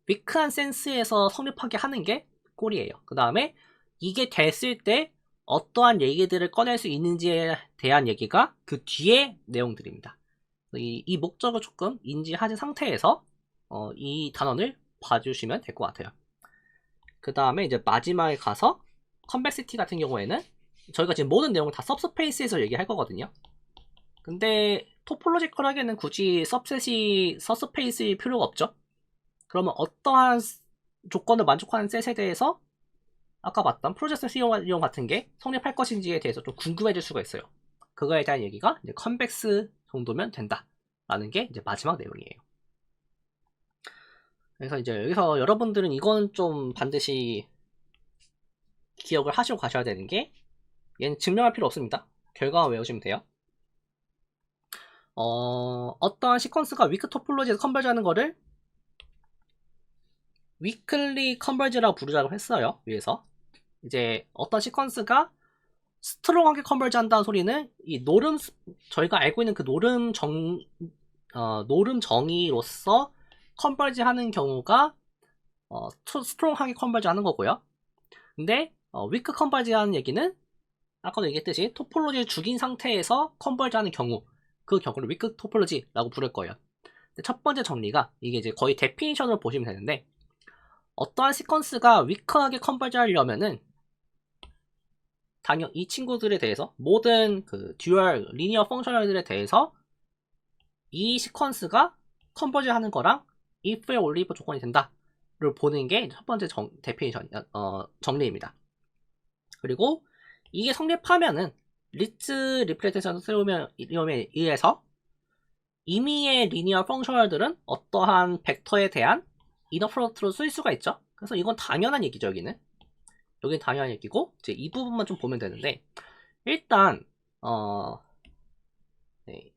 위크한 센스에서 성립하게 하는 게 꼴이에요. 그 다음에 이게 됐을 때 어떠한 얘기들을 꺼낼 수 있는지에 대한 얘기가 그 뒤에 내용들입니다. 이 목적을 조금 인지하신 상태에서 이 단원을 봐주시면 될 것 같아요. 그 다음에 이제 마지막에 가서 컨벡시티 같은 경우에는 저희가 지금 모든 내용을 다 सब스페이스에서 얘기할 거거든요. 근데 토폴로지컬하게는 굳이 서스페이스일 필요가 없죠. 그러면 어떠한 조건을 만족하는 셋에 대해서 아까 봤던 프로젝트 이용 같은 게 성립할 것인지에 대해서 좀 궁금해질 수가 있어요. 그거에 대한 얘기가 이제 컨벡스 정도면 된다 라는 게 이제 마지막 내용이에요. 그래서 이제 여기서 여러분들은 이건 좀 반드시 기억을 하시고 가셔야 되는 게, 얘는 증명할 필요 없습니다. 결과만 외우시면 돼요. 어떠한 시퀀스가 위크 토폴로지에서 컨버지 하는 거를 위클리 컨버지라고 부르자고 했어요. 위에서 이제 어떤 시퀀스가 스트롱하게 컨버지 한다는 소리는 이 노름, 저희가 알고 있는 그 노름 정의로서 컨버지 하는 경우가 스트롱하게 컨버지 하는 거고요. 근데 위크 컨버지 하는 얘기는 아까도 얘기했듯이 토폴로지를 죽인 상태에서 컨버지 하는 경우, 그 경우를 위크 토폴로지라고 부를 거예요. 첫 번째 정리가 이게 이제 거의 데피니션으로 보시면 되는데, 어떠한 시퀀스가 위크하게 컨버지 하려면은 당연 이 친구들에 대해서 모든 그 듀얼 리니어 펑셔널들에 대해서 이 시퀀스가 컨버지 하는 거랑 if에 올리브 조건이 된다를 보는 게 첫 번째 데피니션 정리입니다. 그리고 이게 성립하면은 리츠 리프레젠테이션 트리오에 의해서 임의의 리니어 펑셔널들은 어떠한 벡터에 대한 이너 프로덕트로 쓸 수가 있죠. 그래서 이건 당연한 얘기죠. 여기는 당연한 얘기고, 이제 이 부분만 좀 보면 되는데, 일단 네.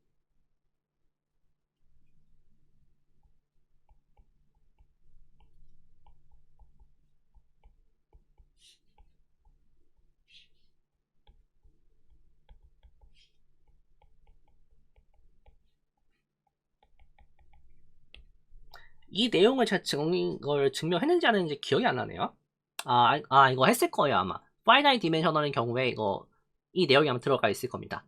이 내용을 제가 증명했는지 안 했는지 기억이 안 나네요. 이거 했을 거예요, 아마. 파이나이트 디멘셔널인 경우에 이 내용이 아마 들어가 있을 겁니다.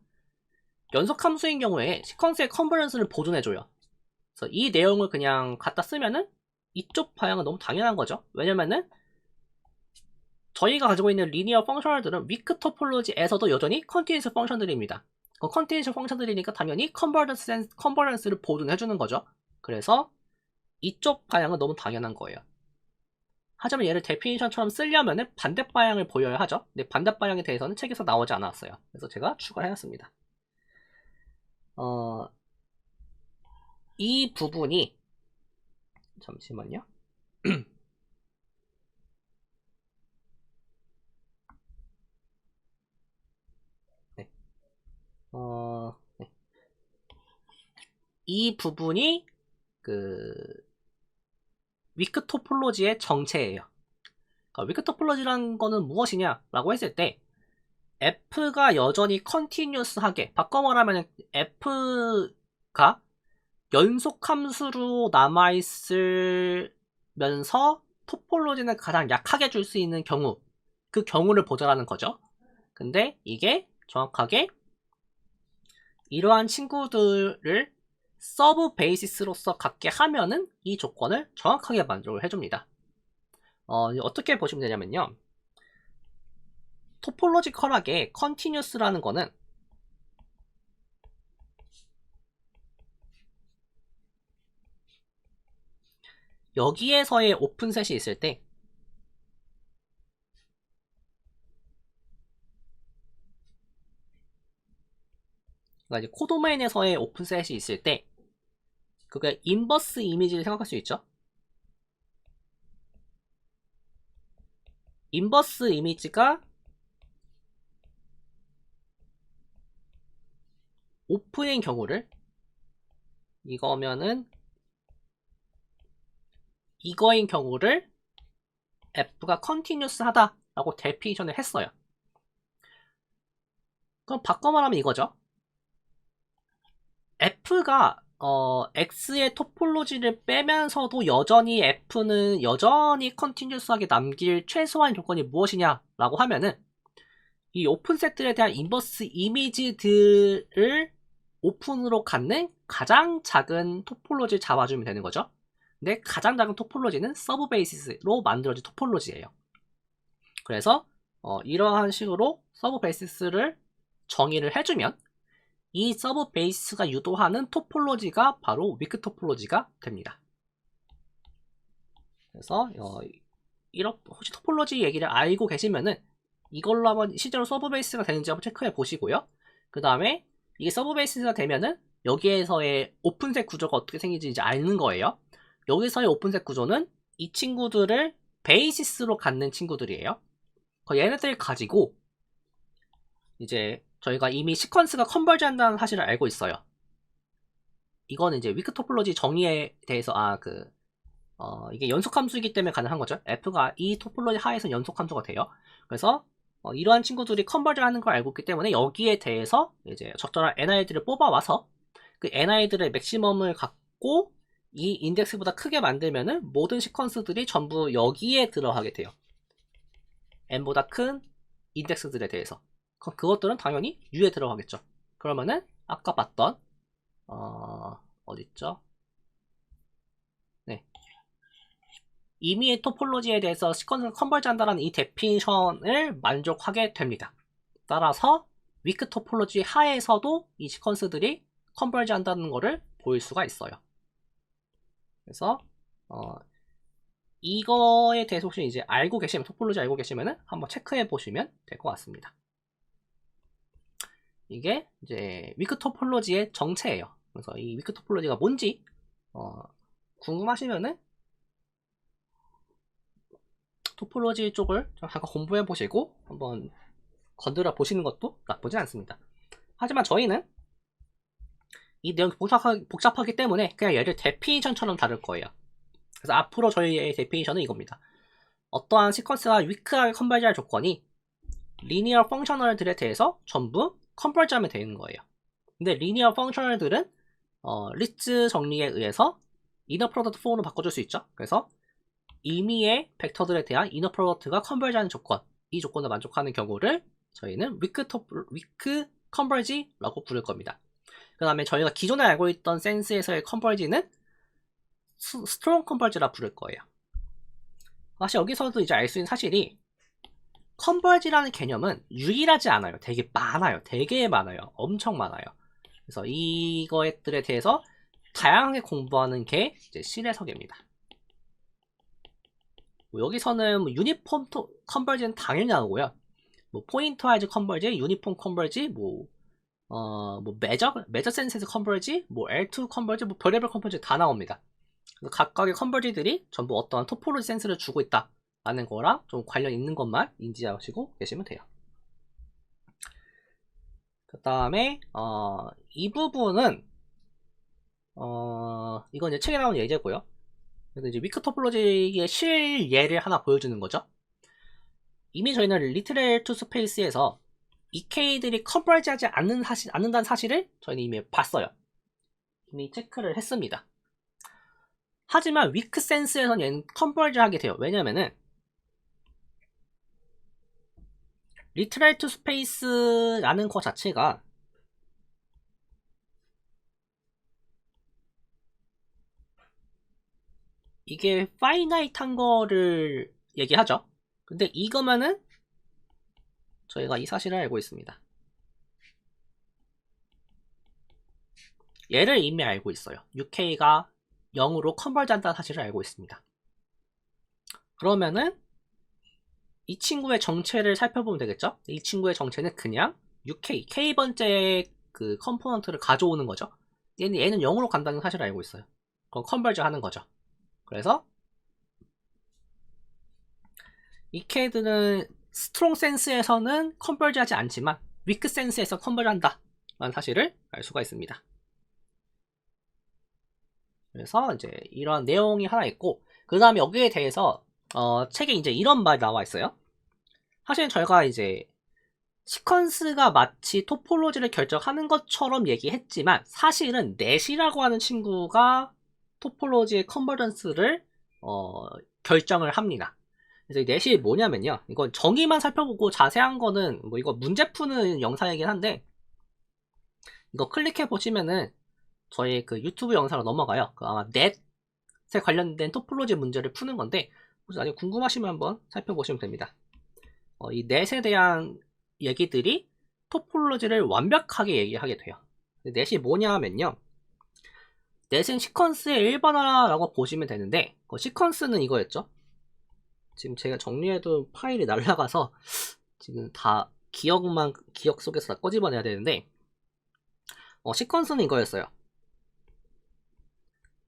연속 함수인 경우에 시퀀스의 컨버전스를 보존해줘요. 그래서 이 내용을 그냥 갖다 쓰면은 이쪽 방향은 너무 당연한 거죠. 왜냐면은 저희가 가지고 있는 리니어 펑셔널들은 위크 토폴로지에서도 여전히 컨티뉴스 펑션들입니다. 컨티뉴스 펑션들이니까 당연히 컨버전스를 보존해주는 거죠. 그래서 이쪽 방향은 너무 당연한 거예요. 하지만 얘를 데피니션처럼 쓰려면 반대 방향을 보여야 하죠. 근데 반대 방향에 대해서는 책에서 나오지 않았어요. 그래서 제가 추가를 해놨습니다. 이 부분이 잠시만요. 네. 네. 이 부분이 그 위크 토폴로지의 정체예요. 그러니까 위크 토폴로지라는 거는 무엇이냐라고 했을 때 F가 여전히 컨티뉴스하게, 바꿔 말하면 F가 연속 함수로 남아있으면서 토폴로지는 가장 약하게 줄 수 있는 경우, 그 경우를 보자라는 거죠. 근데 이게 정확하게 이러한 친구들을 서브 베이시스로서 갖게 하면은 이 조건을 정확하게 만족을 해줍니다. 어떻게 보시면 되냐면요. 토폴로지컬하게 컨티뉴스라는 거는 여기에서의 오픈셋이 있을 때, 그러니까 이제 코도메인에서의 오픈셋이 있을 때, 그게 인버스 이미지를 생각할 수 있죠. 인버스 이미지가 오픈인 경우를, 이거면은 이거인 경우를 F가 컨티뉴스 하다라고 데피니션을 했어요. 그럼 바꿔 말하면 이거죠. F가 X의 토폴로지를 빼면서도 여전히 F는 여전히 컨티뉴스하게 남길 최소한 조건이 무엇이냐라고 하면은 이 오픈 셋들에 대한 인버스 이미지들을 오픈으로 갖는 가장 작은 토폴로지를 잡아주면 되는 거죠. 근데 가장 작은 토폴로지는 서브 베이시스로 만들어진 토폴로지예요. 그래서 이러한 식으로 서브 베이시스를 정의를 해주면 이 서브 베이스가 유도하는 토폴로지가 바로 위크 토폴로지가 됩니다. 그래서 이렇게 혹시 토폴로지 얘기를 알고 계시면은 이걸로 한번 실제로 서브 베이스가 되는지 한번 체크해 보시고요. 그 다음에 이게 서브 베이스가 되면은 여기에서의 오픈셋 구조가 어떻게 생기는지 이제 아는 거예요. 여기서의 오픈셋 구조는 이 친구들을 베이시스로 갖는 친구들이에요. 얘네들 가지고 이제 저희가 이미 시퀀스가 컨버지 한다는 사실을 알고 있어요. 이거는 이제 위크 토폴로지 정의에 대해서 이게 연속 함수이기 때문에 가능한 거죠. F가 이 토폴로지 하에서 연속 함수가 돼요. 그래서 이러한 친구들이 컨버지 하는 걸 알고 있기 때문에 여기에 대해서 이제 적절한 ni들을 뽑아와서 그 ni들의 맥시멈을 갖고 이 인덱스보다 크게 만들면은 모든 시퀀스들이 전부 여기에 들어가게 돼요. n보다 큰 인덱스들에 대해서. 그것들은 당연히 U에 들어가겠죠. 그러면은 아까 봤던 어딨죠? 네. 임의의 토폴로지에 대해서 시퀀스를 컨버지 한다는 이 데피니션을 만족하게 됩니다. 따라서 위크 토폴로지 하에서도 이 시퀀스들이 컨버지 한다는 것을 보일 수가 있어요. 그래서 이거에 대해서 혹시 이제 알고 계시면, 토폴로지 알고 계시면은 한번 체크해 보시면 될 것 같습니다. 이게 이제 위크 토폴로지의 정체예요. 그래서 이 위크 토폴로지가 뭔지 궁금하시면은 토폴로지 쪽을 잠깐 공부해 보시고 한번 건드려 보시는 것도 나쁘지 않습니다. 하지만 저희는 이 내용이 복잡하기 때문에 그냥 얘를 데피니션처럼 다룰 거예요. 그래서 앞으로 저희의 데피니션은 이겁니다. 어떠한 시퀀스가 위크하게 컨버지할 조건이 리니어 펑셔널들에 대해서 전부 컨버지하면 되는 거예요. 근데 리니어 펑셔널들은 리츠 정리에 의해서 이너 프로덕트 4로 바꿔줄 수 있죠. 그래서 임의의 벡터들에 대한 이너 프로덕트가 컨버지하는 조건, 이 조건을 만족하는 경우를 저희는 위크 컨버지라고 부를 겁니다. 그 다음에 저희가 기존에 알고 있던 센스에서의 컨버지는 스트롱 컨버지라 부를 거예요. 사실 여기서도 이제 알 수 있는 사실이 컨버지라는 개념은 유일하지 않아요. 되게 많아요. 되게 많아요. 엄청 많아요. 그래서 이것들에 대해서 다양하게 공부하는 게 이제 실내석입니다. 여기서는 유니폼 컨버지는 당연히 나오고요. 포인트와이즈 컨버지, 유니폼 컨버지, 매저 센스에서 컨버지, L2 컨버지, 별의별 컨버지 다 나옵니다. 그래서 각각의 컨버지들이 전부 어떠한 토폴로지 센스를 주고 있다 라는 거랑 좀 관련 있는 것만 인지하시고 계시면 돼요. 그 다음에 이 부분은 이건 이제 책에 나온 예제고요. 그래서 이제 위크 토폴로지의 실예를 하나 보여주는 거죠. 이미 저희는 리트럴 투 스페이스에서 EK들이 컨버지하지 않는다는 사실을 저희는 이미 봤어요. 이미 체크를 했습니다. 하지만 위크 센스에서는 얘는 컨버지하게 돼요. 왜냐면은 리트럴 투 스페이스라는 것 자체가 이게 파이나이트한 거를 얘기하죠. 근데 이거면은 저희가 이 사실을 알고 있습니다. 얘를 이미 알고 있어요. UK가 0으로 컨버지 한다는 사실을 알고 있습니다. 그러면은 이 친구의 정체를 살펴보면 되겠죠? 이 친구의 정체는 그냥 UK, K번째 그 컴포넌트를 가져오는 거죠. 얘는 0으로 간다는 사실을 알고 있어요. 그럼 컨버지 하는 거죠. 그래서 이 캐드는 스트롱 센스에서는 컨버지 하지 않지만 위크 센스에서 컨버지 한다 라는 사실을 알 수가 있습니다. 그래서 이제 이런 내용이 하나 있고, 그 다음에 여기에 대해서 책에 이제 이런 말이 나와 있어요. 사실 저희가 이제 시퀀스가 마치 토폴로지를 결정하는 것처럼 얘기했지만 사실은 넷이라고 하는 친구가 토폴로지의 컨버전스를 결정을 합니다. 그래서 이 넷이 뭐냐면요. 이건 정의만 살펴보고 자세한 거는 뭐 이거 문제 푸는 영상이긴 한데 이거 클릭해 보시면은 저희 그 유튜브 영상으로 넘어가요. 아마 넷에 관련된 토폴로지 문제를 푸는 건데 나중에 궁금하시면 한번 살펴보시면 됩니다. 이 넷에 대한 얘기들이 토폴로지를 완벽하게 얘기하게 돼요. 넷이 뭐냐 하면요. 넷은 시퀀스의 일반화라고 보시면 되는데 시퀀스는 이거였죠. 지금 제가 정리해둔 파일이 날라가서 지금 다 기억 속에서 다 꺼집어내야 되는데 시퀀스는 이거였어요.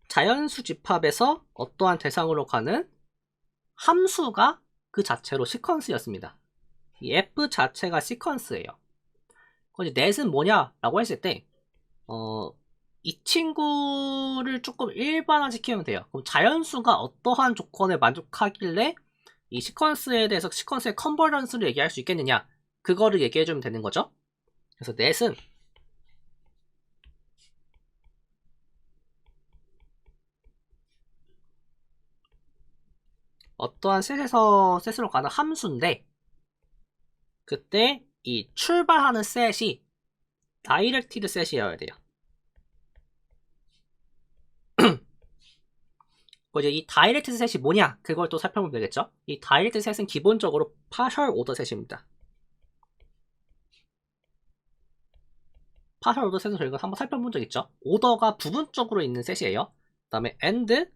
자연수 집합에서 어떠한 대상으로 가는 함수가 그 자체로 시퀀스였습니다. 이 f 자체가 시퀀스예요. 그럼 이제 넷은 뭐냐라고 했을 때 이 친구를 조금 일반화시키면 돼요. 그럼 자연수가 어떠한 조건에 만족하길래 이 시퀀스에 대해서 시퀀스의 컨버전스를 얘기할 수 있겠느냐, 그거를 얘기해주면 되는 거죠. 그래서 넷은 어떠한 셋에서 셋으로 가는 함수인데 그때 이 출발하는 셋이 다이렉티드 셋이어야 돼요. 이제 이 다이렉티드 셋이 뭐냐, 그걸 또 살펴보면 되겠죠. 이 다이렉티드 셋은 기본적으로 파셜 오더 셋입니다. 파셜 오더 셋은 저희가 한번 살펴본 적 있죠. 오더가 부분적으로 있는 셋이에요. 그 다음에 and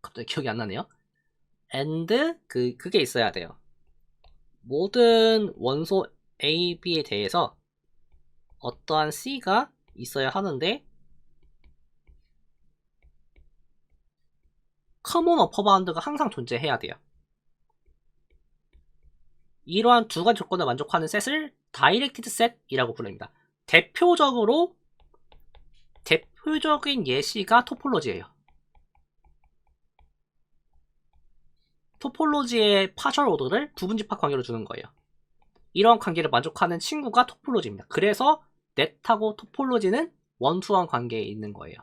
갑자기 기억이 안 나네요. and 그게 있어야 돼요. 모든 원소 A, B에 대해서 어떠한 C가 있어야 하는데 커먼 어퍼 바운드가 항상 존재해야 돼요. 이러한 두 가지 조건을 만족하는 셋을 다이렉티드 셋이라고 부릅니다. 대표적인 예시가 토폴로지예요. 토폴로지의 파셜 오더를 부분집합 관계로 주는 거예요. 이러한 관계를 만족하는 친구가 토폴로지입니다. 그래서 넷하고 토폴로지는 원투원 관계에 있는 거예요.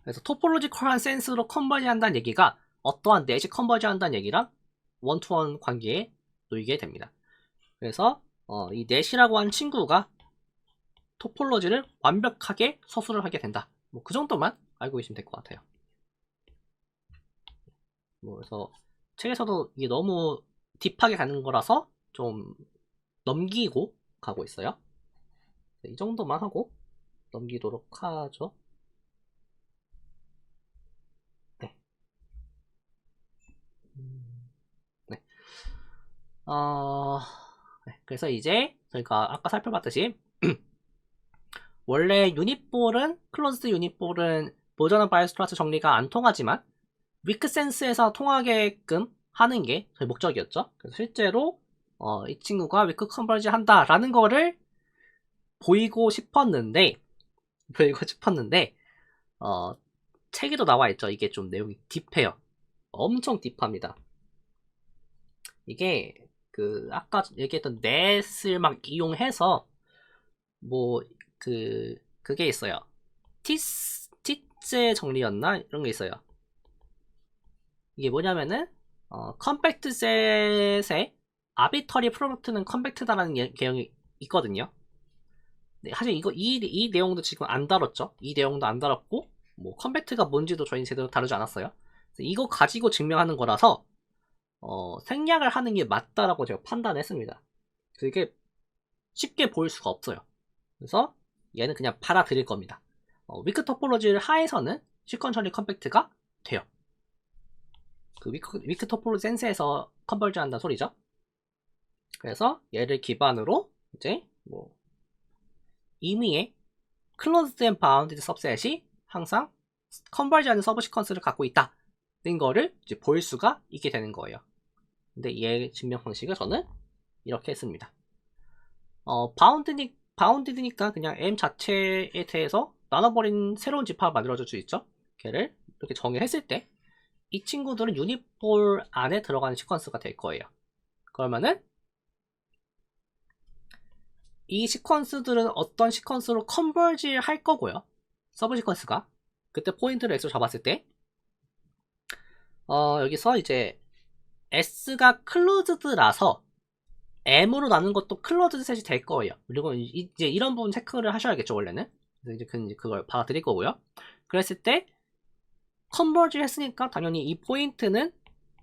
그래서 토폴로지컬한 센스로 컨버지 한다는 얘기가 어떠한 넷이 컨버지 한다는 얘기랑 원투원 관계에 놓이게 됩니다. 그래서 이 넷이라고 하는 친구가 토폴로지를 완벽하게 서술을 하게 된다. 뭐 그 정도만 알고 계시면 될 것 같아요. 그래서 책에서도 이게 너무 딥하게 가는 거라서 좀 넘기고 가고 있어요. 이 정도만 하고 넘기도록 하죠. 네. 네. 네. 그래서 이제 저희가 아까 살펴봤듯이 원래 클로즈드 유닛볼은 보저넌 바이오스트라스 정리가 안 통하지만 위크센스에서 통하게끔 하는 게 저희 목적이었죠. 그래서 실제로 이 친구가 위크 컨버지 한다라는 거를 보이고 싶었는데 책에도 나와 있죠. 이게 좀 내용이 딥해요. 엄청 딥합니다. 이게 아까 얘기했던 넷을 막 이용해서 그게 있어요. 티제 정리였나? 이런 게 있어요. 이게 뭐냐면은 컴팩트 셋의 아비터리 프로덕트는 컴팩트다라는 개념이 있거든요. 네, 사실 이 내용도 지금 안 다뤘죠. 이 내용도 안 다뤘고 컴팩트가 뭔지도 저희는 제대로 다루지 않았어요. 이거 가지고 증명하는 거라서 생략을 하는 게 맞다라고 제가 판단했습니다. 그게 쉽게 보일 수가 없어요. 그래서 얘는 그냥 받아들일 겁니다. 위크 토폴로지를 하에서는 시퀀셜리 컴팩트가 돼요. 위크 토폴로지 센스에서 컨버전 한다는 소리죠. 그래서 얘를 기반으로 이제 임의의 클로즈드 앤 바운디드 सब셋이 항상 컨버지하는 서브 시퀀스를 갖고 있다는 거를 이제 보일 수가 있게 되는 거예요. 근데 얘 증명 방식을 저는 이렇게 했습니다. 바운디드니까 그냥 M 자체에 대해서 나눠버린 새로운 집합을 만들어줄 수 있죠. 걔를 이렇게 정의했을 때 이 친구들은 유닛볼 안에 들어가는 시퀀스가 될 거예요. 그러면은 이 시퀀스들은 어떤 시퀀스로 컨버지 할 거고요. 서브 시퀀스가 그때 포인트를 X로 잡았을 때 여기서 이제 S가 클로즈드라서 M으로 나눈 것도 클로즈드 셋이 될 거예요. 그리고 이제 이런 부분 체크를 하셔야겠죠, 원래는. 그래서 이제 그걸 받아들일 거고요. 그랬을 때 컨버지 했으니까 당연히 이 포인트는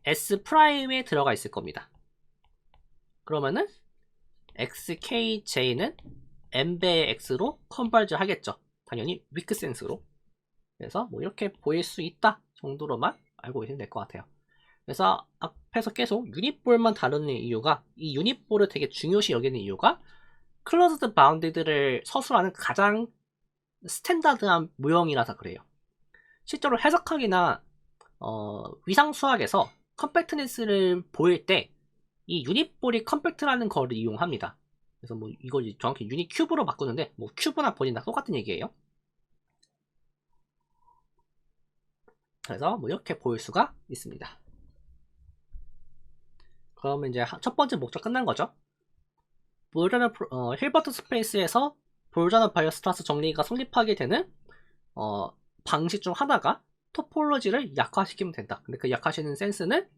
S'에 들어가 있을 겁니다. 그러면은 XKJ는 M배의 X로 컨버지 하겠죠. 당연히 위크센스로. 그래서 뭐 이렇게 보일 수 있다 정도로만 알고 계시면 될 것 같아요. 그래서 앞에서 계속 유닛볼만 다루는 이유가 이 유닛볼을 되게 중요시 여기는 이유가 클로즈드 바운드들을 서술하는 가장 스탠다드한 모형이라서 그래요. 실제로 해석학이나 위상수학에서 컴팩트니스를 보일 때 이 유닛볼이 컴팩트라는 거를 이용합니다. 그래서 뭐 이걸 정확히 유닛 큐브로 바꾸는데 뭐 큐브나 볼이 다 똑같은 얘기예요. 그래서 뭐 이렇게 보일 수가 있습니다. 그러면 이제 첫 번째 목적 끝난 거죠. 힐버트 스페이스에서 볼자너 바이어스트라스 정리가 성립하게 되는 방식 중 하나가 토폴로지를 약화시키면 된다. 근데 그 약화시키는 센스는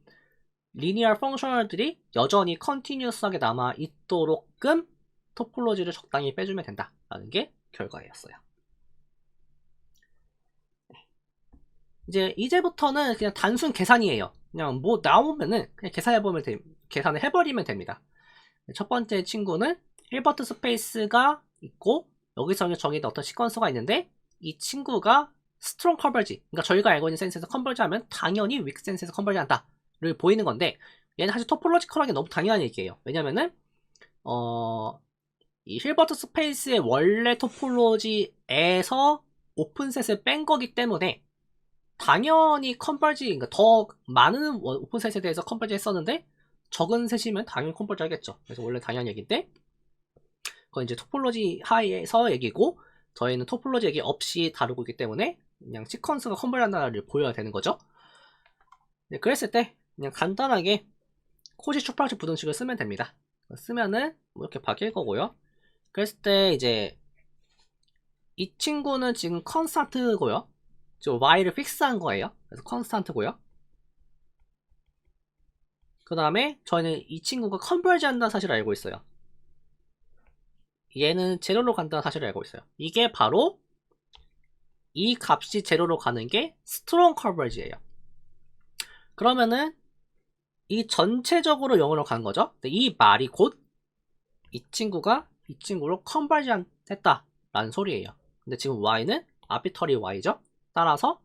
리니어 펑셔널들이 여전히 컨티뉴어스하게 남아 있도록끔 토폴로지를 적당히 빼주면 된다라는 게 결과였어요. 이제부터는 그냥 단순 계산이에요. 그냥 뭐 나오면은 그냥 계산을 해버리면 됩니다. 첫 번째 친구는 힐버트 스페이스가 있고 여기서 정의된 어떤 시퀀스가 있는데 이 친구가 스트롱 컨버지, 그러니까 저희가 알고 있는 센스에서 컨버지 하면 당연히 윅 센스에서 컨버지 한다를 보이는 건데 얘는 사실 토폴로지컬하게 너무 당연한 얘기예요. 왜냐면은 이 힐버트 스페이스의 원래 토폴로지에서 오픈셋을 뺀 거기 때문에 당연히 컨버지, 그러니까 더 많은 오픈셋에 대해서 컨버지 했었는데 적은 셋이면 당연히 컨버지 하겠죠. 그래서 원래 당연한 얘기인데 그건 이제 토폴로지 하에서 얘기고 저희는 토폴로지 얘기 없이 다루고 있기 때문에 그냥 시퀀스가 컨버지 한다를 보여야 되는 거죠. 네, 그랬을 때 그냥 간단하게 코시 슈퍼라치 부등식을 쓰면 됩니다. 쓰면은 뭐 이렇게 바뀔 거고요. 그랬을 때 이제 이 친구는 지금 컨스탄트고요. 지금 y를 픽스한 거예요. 그래서 컨스탄트고요. 그 다음에 저희는 이 친구가 컨버지 한다는 사실을 알고 있어요. 얘는 제로로 간다는 사실을 알고 있어요. 이게 바로 이 값이 제로로 가는 게 스트롱 컨버지예요. 그러면은 이 전체적으로 0으로 가는 거죠. 이 말이 곧 이 친구가 이 친구로 컨버지 했다라는 소리예요. 근데 지금 y는 아비터리 y죠. 따라서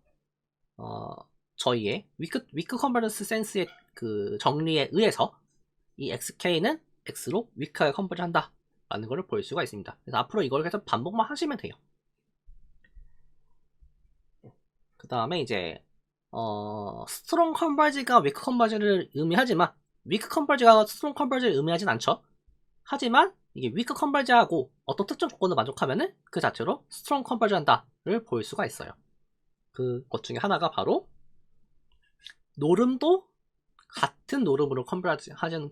저희의 위크 컨버전스 센스의 그 정리에 의해서 이 xk는 x로 위크하게 컨버지 한다 라는 것을 볼 수가 있습니다. 그래서 앞으로 이걸 계속 반복만 하시면 돼요. 그 다음에 이제 스트롱 컨버지가 위크 컨버지를 의미하지만 위크 컨버지가 스트롱 컨버지를 의미하진 않죠. 하지만 이게 위크 컨버지하고 어떤 특정 조건을 만족하면은 그 자체로 스트롱 컨버지 한다를 볼 수가 있어요. 그것 중에 하나가 바로 노름도 같은 노름으로 컨버지하는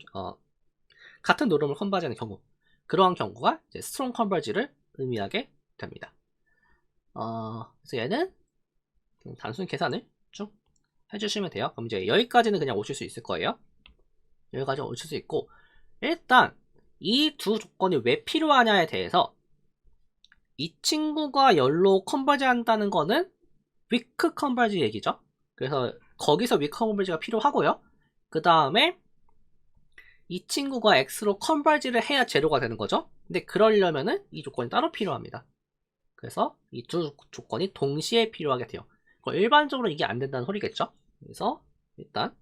같은 노름을 컨버지하는 경우, 그러한 경우가 이제 스트롱 컨버지를 의미하게 됩니다. 그래서 얘는 단순 계산을 쭉 해주시면 돼요. 그럼 이제 여기까지는 그냥 오실 수 있을 거예요. 여기까지 오실 수 있고, 일단 이 두 조건이 왜 필요하냐에 대해서 이 친구가 열로 컨버지 한다는 거는 위크 컨버지 얘기죠. 그래서 거기서 위크 컨버지가 필요하고요. 그 다음에 이 친구가 x로 컨버지를 해야 제로가 되는 거죠. 근데 그러려면은 이 조건이 따로 필요합니다. 그래서 이 두 조건이 동시에 필요하게 돼요. 일반적으로 이게 안 된다는 소리겠죠. 그래서 일단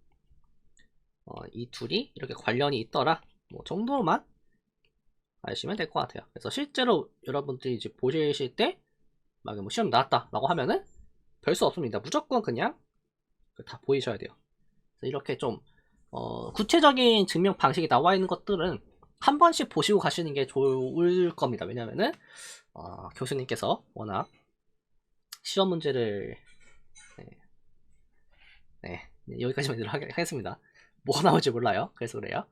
이 둘이 이렇게 관련이 있더라 뭐 정도만 아시면 될 것 같아요. 그래서 실제로 여러분들이 이제 보실 때 막 뭐 시험 나왔다 라고 하면은 별 수 없습니다. 무조건 그냥 다 보이셔야 돼요. 그래서 이렇게 좀 구체적인 증명 방식이 나와 있는 것들은 한 번씩 보시고 가시는 게 좋을 겁니다. 왜냐면은 교수님께서 워낙 시험 문제를 네, 여기까지만 하겠습니다. 뭐가 나올지 몰라요. 그래서 그래요.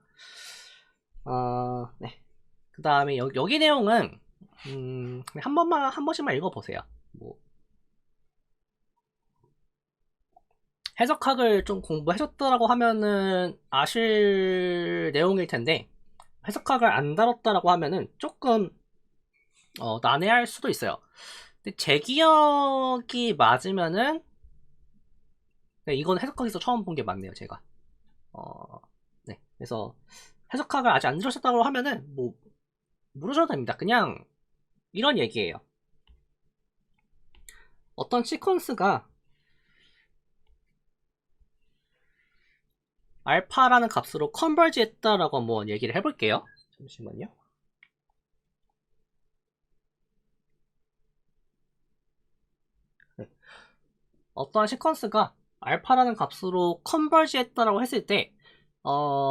네. 그 다음에 여기 내용은 한 번씩만 읽어보세요. 뭐 해석학을 좀 공부하셨다라고 하면은 아실 내용일 텐데, 해석학을 안 다뤘다라고 하면은 조금 난해할 수도 있어요. 근데 제 기억이 맞으면은 네, 이건 해석학에서 처음 본 게 맞네요, 제가. 네. 그래서 해석학을 아직 안 들으셨다고 하면은 뭐 모르셔도 됩니다. 그냥 이런 얘기예요. 어떤 시퀀스가 알파라는 값으로 컨버지 했다라고 한번 얘기를 해볼게요. 잠시만요. 네. 어떠한 시퀀스가 알파라는 값으로 컨버지 했다라고 했을 때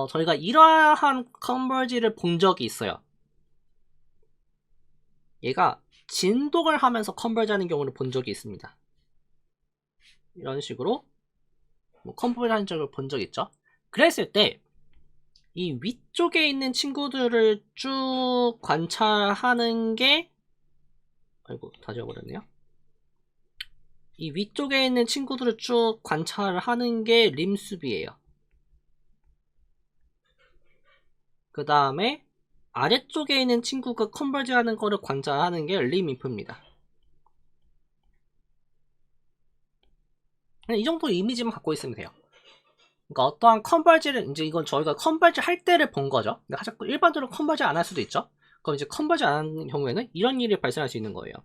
저희가 이러한 컨버지를 본 적이 있어요. 얘가 진동을 하면서 컨버지 하는 경우를 본 적이 있습니다. 이런 식으로 뭐 컨버지 하는 적을 본 적 있죠. 그랬을 때 이 위쪽에 있는 친구들을 쭉 관찰하는 게 아이고 다 지워버렸네요. 이 위쪽에 있는 친구들을 쭉 관찰하는 게 림수비예요. 그 다음에 아래쪽에 있는 친구가 컨버지 하는 거를 관찰하는 게 림인프입니다. 이 정도 이미지만 갖고 있으면 돼요. 그러니까 어떠한 컨버지를 이제 이건 저희가 컨버지 할 때를 본 거죠. 근데 자꾸 일반적으로 컨버지 안 할 수도 있죠. 그럼 이제 컨버지 안 하는 경우에는 이런 일이 발생할 수 있는 거예요.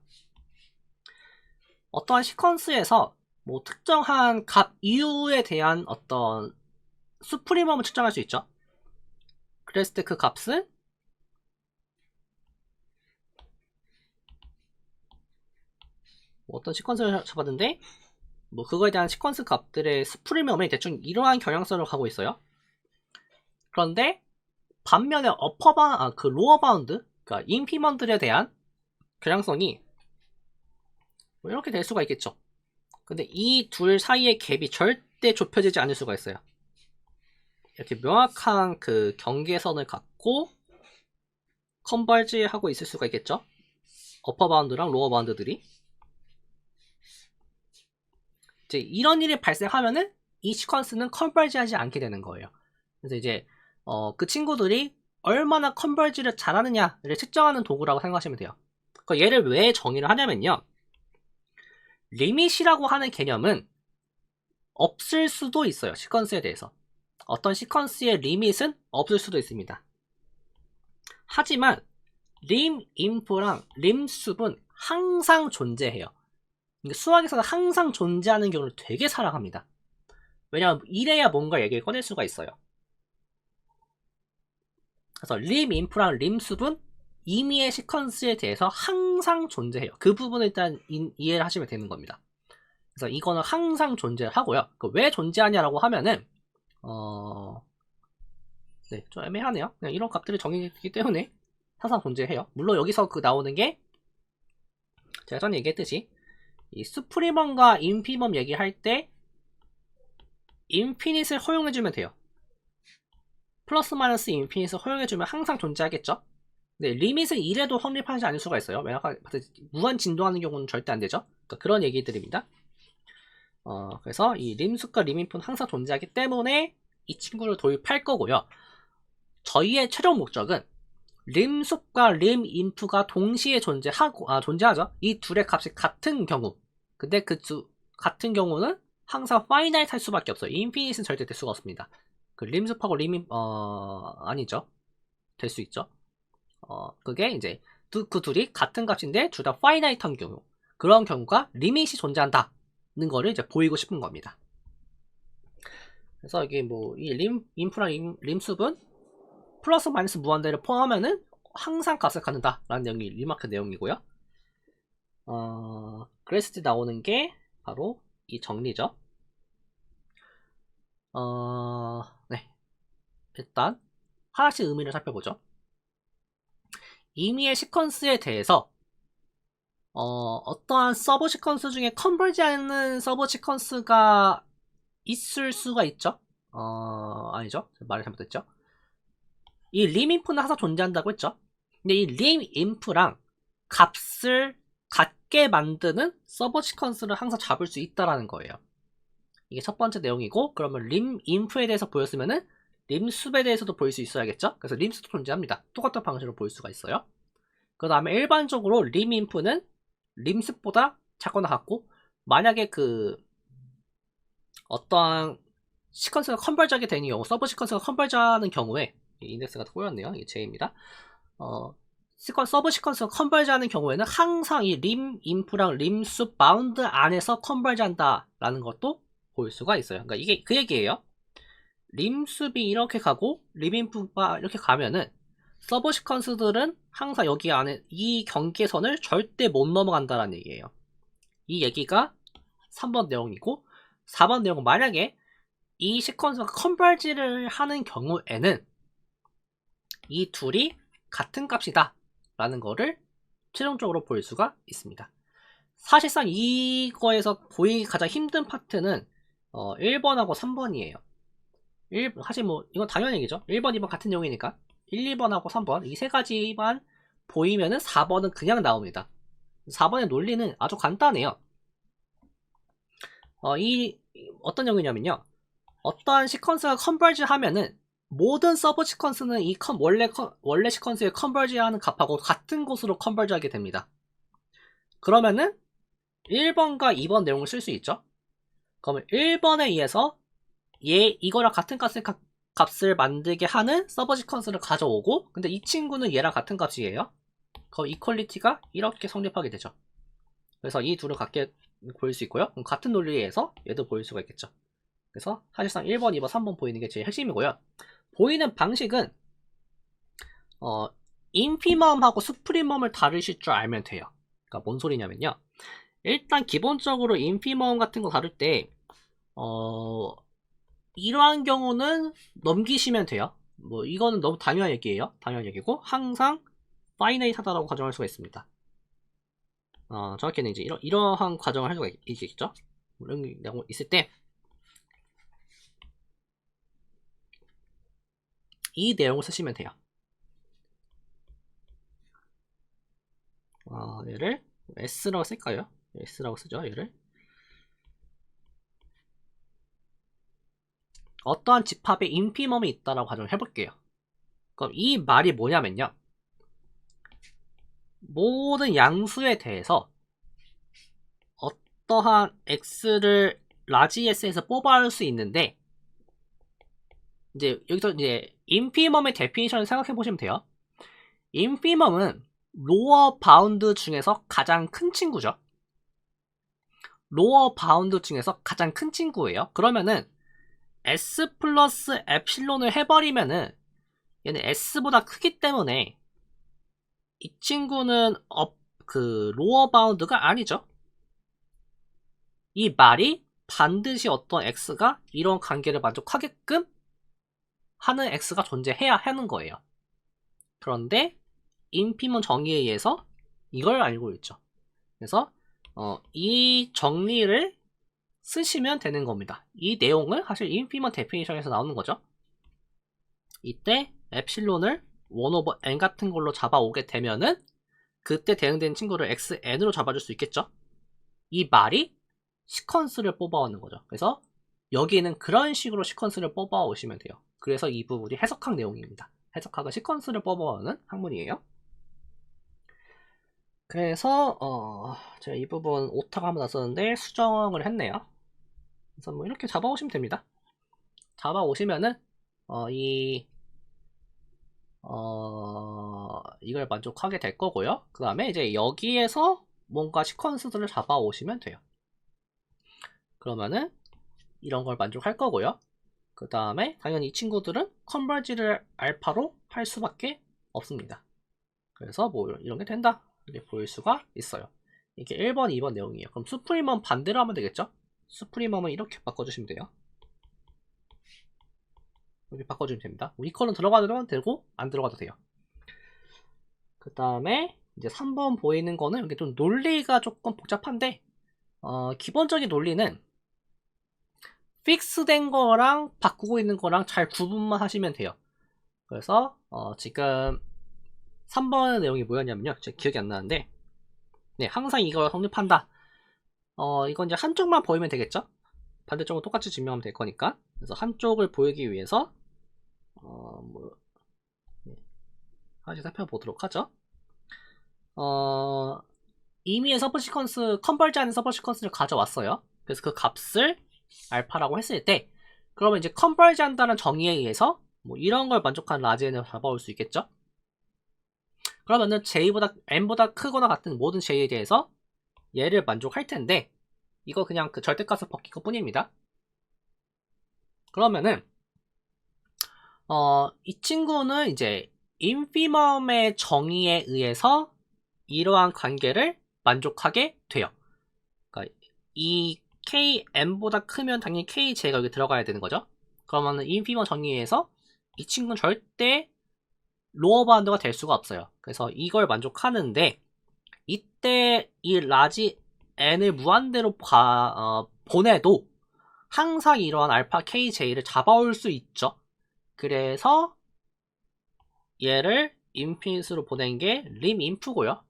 어떠한 시퀀스에서 뭐 특정한 값 이유에 대한 어떤 수프리멈을 측정할 수 있죠. 그랬을 때 그 값은 뭐 어떤 시퀀스를 잡았는데 뭐 그거에 대한 시퀀스 값들의 스프리멈이 대충 이러한 경향성을 가고 있어요. 그런데 반면에 그 로어 바운드, 그러니까 인피먼들에 대한 경향성이 뭐 이렇게 될 수가 있겠죠. 근데 이 둘 사이의 갭이 절대 좁혀지지 않을 수가 있어요. 이렇게 명확한 그 경계선을 갖고 컨버지 하고 있을 수가 있겠죠. 어퍼 바운드랑 로어 바운드들이 이제 이런 일이 발생하면은 이 시퀀스는 컨버지 하지 않게 되는 거예요. 그래서 이제 그 친구들이 얼마나 컨버지를 잘하느냐를 측정하는 도구라고 생각하시면 돼요. 그러니까 얘를 왜 정의를 하냐면요. 리밋이라고 하는 개념은 없을 수도 있어요. 시퀀스에 대해서. 어떤 시퀀스의 리밋은 없을 수도 있습니다. 하지만 림 인프랑 림 숲은 항상 존재해요. 그러니까 수학에서는 항상 존재하는 경우를 되게 사랑합니다. 왜냐하면 이래야 뭔가 얘기를 꺼낼 수가 있어요. 그래서 림 인프랑 림 숲은 임의의 시퀀스에 대해서 항상 존재해요. 그 부분을 일단 이해를 하시면 되는 겁니다. 그래서 이거는 항상 존재하고요. 왜 존재하냐라고 하면은 네, 좀 애매하네요. 그냥 이런 값들이 정해지기 때문에 항상 존재해요. 물론 여기서 그 나오는 게 제가 전에 얘기했듯이 이 스프리멈과 인피멈 얘기할 때 인피닛을 허용해주면 돼요. 플러스 마이너스 인피닛을 허용해주면 항상 존재하겠죠. 네, 리밋은 이래도 성립하지 않을 수가 있어요. 왜냐하면 무한 진동하는 경우는 절대 안 되죠. 그러니까 그런 얘기들입니다. 그래서 이 림숲과 림인프는 항상 존재하기 때문에 이 친구를 도입할 거고요. 저희의 최종 목적은 림숲과 림인프가 동시에 존재하죠. 이 둘의 값이 같은 경우. 근데 같은 경우는 항상 파이나이트 할 수밖에 없어요. 인피니트는 절대 될 수가 없습니다. 그 림숲하고 아니죠. 될 수 있죠. 그게 이제 그 둘이 같은 값인데 둘 다 파이나이트한 경우. 그런 경우가 리밋이 존재한다는 거를 이제 보이고 싶은 겁니다. 그래서 이게 뭐 이 인프랑 림숲은 플러스 마이너스 무한대를 포함하면은 항상 값을 갖는다라는 내용이 리마크 내용이고요. 그랬을 때 나오는 게 바로 이 정리죠. 네. 일단 하나씩 의미를 살펴보죠. 임의의 시퀀스에 대해서 어떠한 서브 시퀀스 중에 컨버지 않는 서브 시퀀스가 있을 수가 있죠. 아니죠. 말을 잘못했죠. 이 림인프는 항상 존재한다고 했죠. 근데 이 림인프랑 값을 같게 만드는 서브 시퀀스를 항상 잡을 수 있다라는 거예요. 이게 첫 번째 내용이고, 그러면 림인프에 대해서 보였으면은 림숲에 대해서도 보일 수 있어야겠죠. 그래서 림숲도 존재합니다. 똑같은 방식으로 볼 수가 있어요. 그 다음에 일반적으로 림인프는 림숲보다 작거나 같고, 만약에 어떠한 시퀀스가 컨버지하게 되는 경우, 서브 시퀀스가 컨버지하는 경우에, 인덱스가 꼬였네요. 이게 J입니다. 서브 시퀀스가 컨버지하는 경우에는 항상 이 림인프랑 림숲 바운드 안에서 컨버지한다라는 것도 볼 수가 있어요. 그러니까 이게 그 얘기예요. 림숲이 이렇게 가고 림인프가 이렇게 가면은 서브 시퀀스들은 항상 여기 안에 이 경계선을 절대 못 넘어간다는 얘기예요. 이 얘기가 3번 내용이고, 4번 내용은 만약에 이 시퀀스가 컨버지를 하는 경우에는 이 둘이 같은 값이다 라는 거를 최종적으로 볼 수가 있습니다. 사실상 이거에서 보이기 가장 힘든 파트는 1번하고 3번이에요. 사실 뭐 이건 당연한 얘기죠. 1번, 2번 같은 내용이니까 1, 2번하고 3번 이 세 가지만 보이면은 4번은 그냥 나옵니다. 4번의 논리는 아주 간단해요. 어떤 내용이냐면요. 어떠한 시퀀스가 컨버지 하면은 모든 서브 시퀀스는 이 원래 시퀀스에 컨버지하는 값하고 같은 곳으로 컨버지하게 됩니다. 그러면은 1번과 2번 내용을 쓸 수 있죠. 그러면 1번에 의해서 이거랑 같은 값을 만들게 하는 서브 시퀀스를 가져오고, 근데 이 친구는 얘랑 같은 값이에요. 그럼 이퀄리티가 이렇게 성립하게 되죠. 그래서 이 둘을 같게 보일 수 있고요. 그럼 같은 논리에 의해서 얘도 보일 수가 있겠죠. 그래서 사실상 1번, 2번, 3번 보이는 게 제일 핵심이고요. 보이는 방식은 인피멈하고 수프리멈을 다루실 줄 알면 돼요. 그러니까 뭔 소리냐면요. 일단 기본적으로 인피멈 같은 거 다룰 때 이러한 경우는 넘기시면 돼요. 뭐 이거는 너무 당연한 얘기예요. 당연한 얘기고, 항상 파이나이트 하다라고 가정할 수가 있습니다. 정확히는 이제 이러한 과정을 할 수가 있겠죠. 이런 게 있을 때 이 내용을 쓰시면 돼요. 얘를 S라고 쓸까요? S라고 쓰죠. 얘를 어떠한 집합에 인피멈이 있다라고 가정을 해볼게요. 그럼 이 말이 뭐냐면요. 모든 양수에 대해서 어떠한 x를 라지 s에서 뽑아올 수 있는데, 이제 여기서 이제 인피멈의 데피니션을 생각해 보시면 돼요. 인피멈은 로어 바운드 중에서 가장 큰 친구죠. 로어 바운드 중에서 가장 큰 친구예요. 그러면은 s 플러스 엡실론을 해버리면은 얘는 s보다 크기 때문에 이 친구는 로어 바운드가 아니죠. 이 말이 반드시 어떤 x가 이런 관계를 만족하게끔 하는 x가 존재해야 하는 거예요. 그런데 인피멈 정의에 의해서 이걸 알고 있죠. 그래서 이 정리를 쓰시면 되는 겁니다. 이 내용은 사실 인피멈 데피니션에서 나오는 거죠. 이때 엡실론을 1/n 같은 걸로 잡아오게 되면은 그때 대응되는 친구를 xn으로 잡아줄 수 있겠죠. 이 말이 시퀀스를 뽑아오는 거죠. 그래서 여기는 그런 식으로 시퀀스를 뽑아오시면 돼요. 그래서 이 부분이 해석학 내용입니다. 해석학은 시퀀스를 뽑아오는 학문이에요. 그래서 제가 이 부분 오타가 한번 났었는데 수정을 했네요. 그래서 뭐 이렇게 잡아오시면 됩니다. 잡아오시면은 이걸 만족하게 될 거고요. 그 다음에 이제 여기에서 뭔가 시퀀스들을 잡아오시면 돼요. 그러면은 이런 걸 만족할 거고요. 그 다음에 당연히 이 친구들은 컨버지를 알파로 할 수밖에 없습니다. 그래서 뭐 이런 게 된다 이렇게 보일 수가 있어요. 이게 1번, 2번 내용이에요. 그럼 수프리멈 반대로 하면 되겠죠? 수프리멈은 이렇게 바꿔주시면 돼요. 이렇게 바꿔주면 됩니다. 이퀄은 들어가도 되고 안 들어가도 돼요. 그 다음에 이제 3번 보이는 거는 이게 좀 논리가 조금 복잡한데, 기본적인 논리는 픽스된 거랑 바꾸고 있는 거랑 잘 구분만 하시면 돼요. 그래서 지금 3번의 내용이 뭐였냐면요. 제가 기억이 안 나는데, 네, 항상 이걸 성립한다. 이건 이제 한쪽만 보이면 되겠죠? 반대쪽은 똑같이 증명하면 될 거니까. 그래서 한쪽을 보이기 위해서 뭐 하나씩 살펴보도록 하죠. 임의의 서브 시퀀스, 컨버지하는 서브 시퀀스를 가져왔어요. 그래서 그 값을 알파라고 했을 때, 그러면 이제 컨버지한다는 정의에 의해서 뭐 이런 걸 만족하는 라지 n을 잡아올 수 있겠죠. 그러면은 j보다 n보다 크거나 같은 모든 j에 대해서 얘를 만족할 텐데, 이거 그냥 그 절대값을 벗긴 것 뿐입니다. 그러면은 이 친구는 이제 인피멈의 정의에 의해서 이러한 관계를 만족하게 돼요. 그러니까 이 KM보다 크면 당연히 KJ가 여기 들어가야 되는 거죠. 그러면은 인피멈 정의에 의해서 이 친구는 절대 로어 바운드가 될 수가 없어요. 그래서 이걸 만족하는데, 이때 이 라지 n을 무한대로 보내도 항상 이러한 알파 KJ를 잡아올 수 있죠. 그래서 얘를 인피니트로 보낸 게 림인프고요.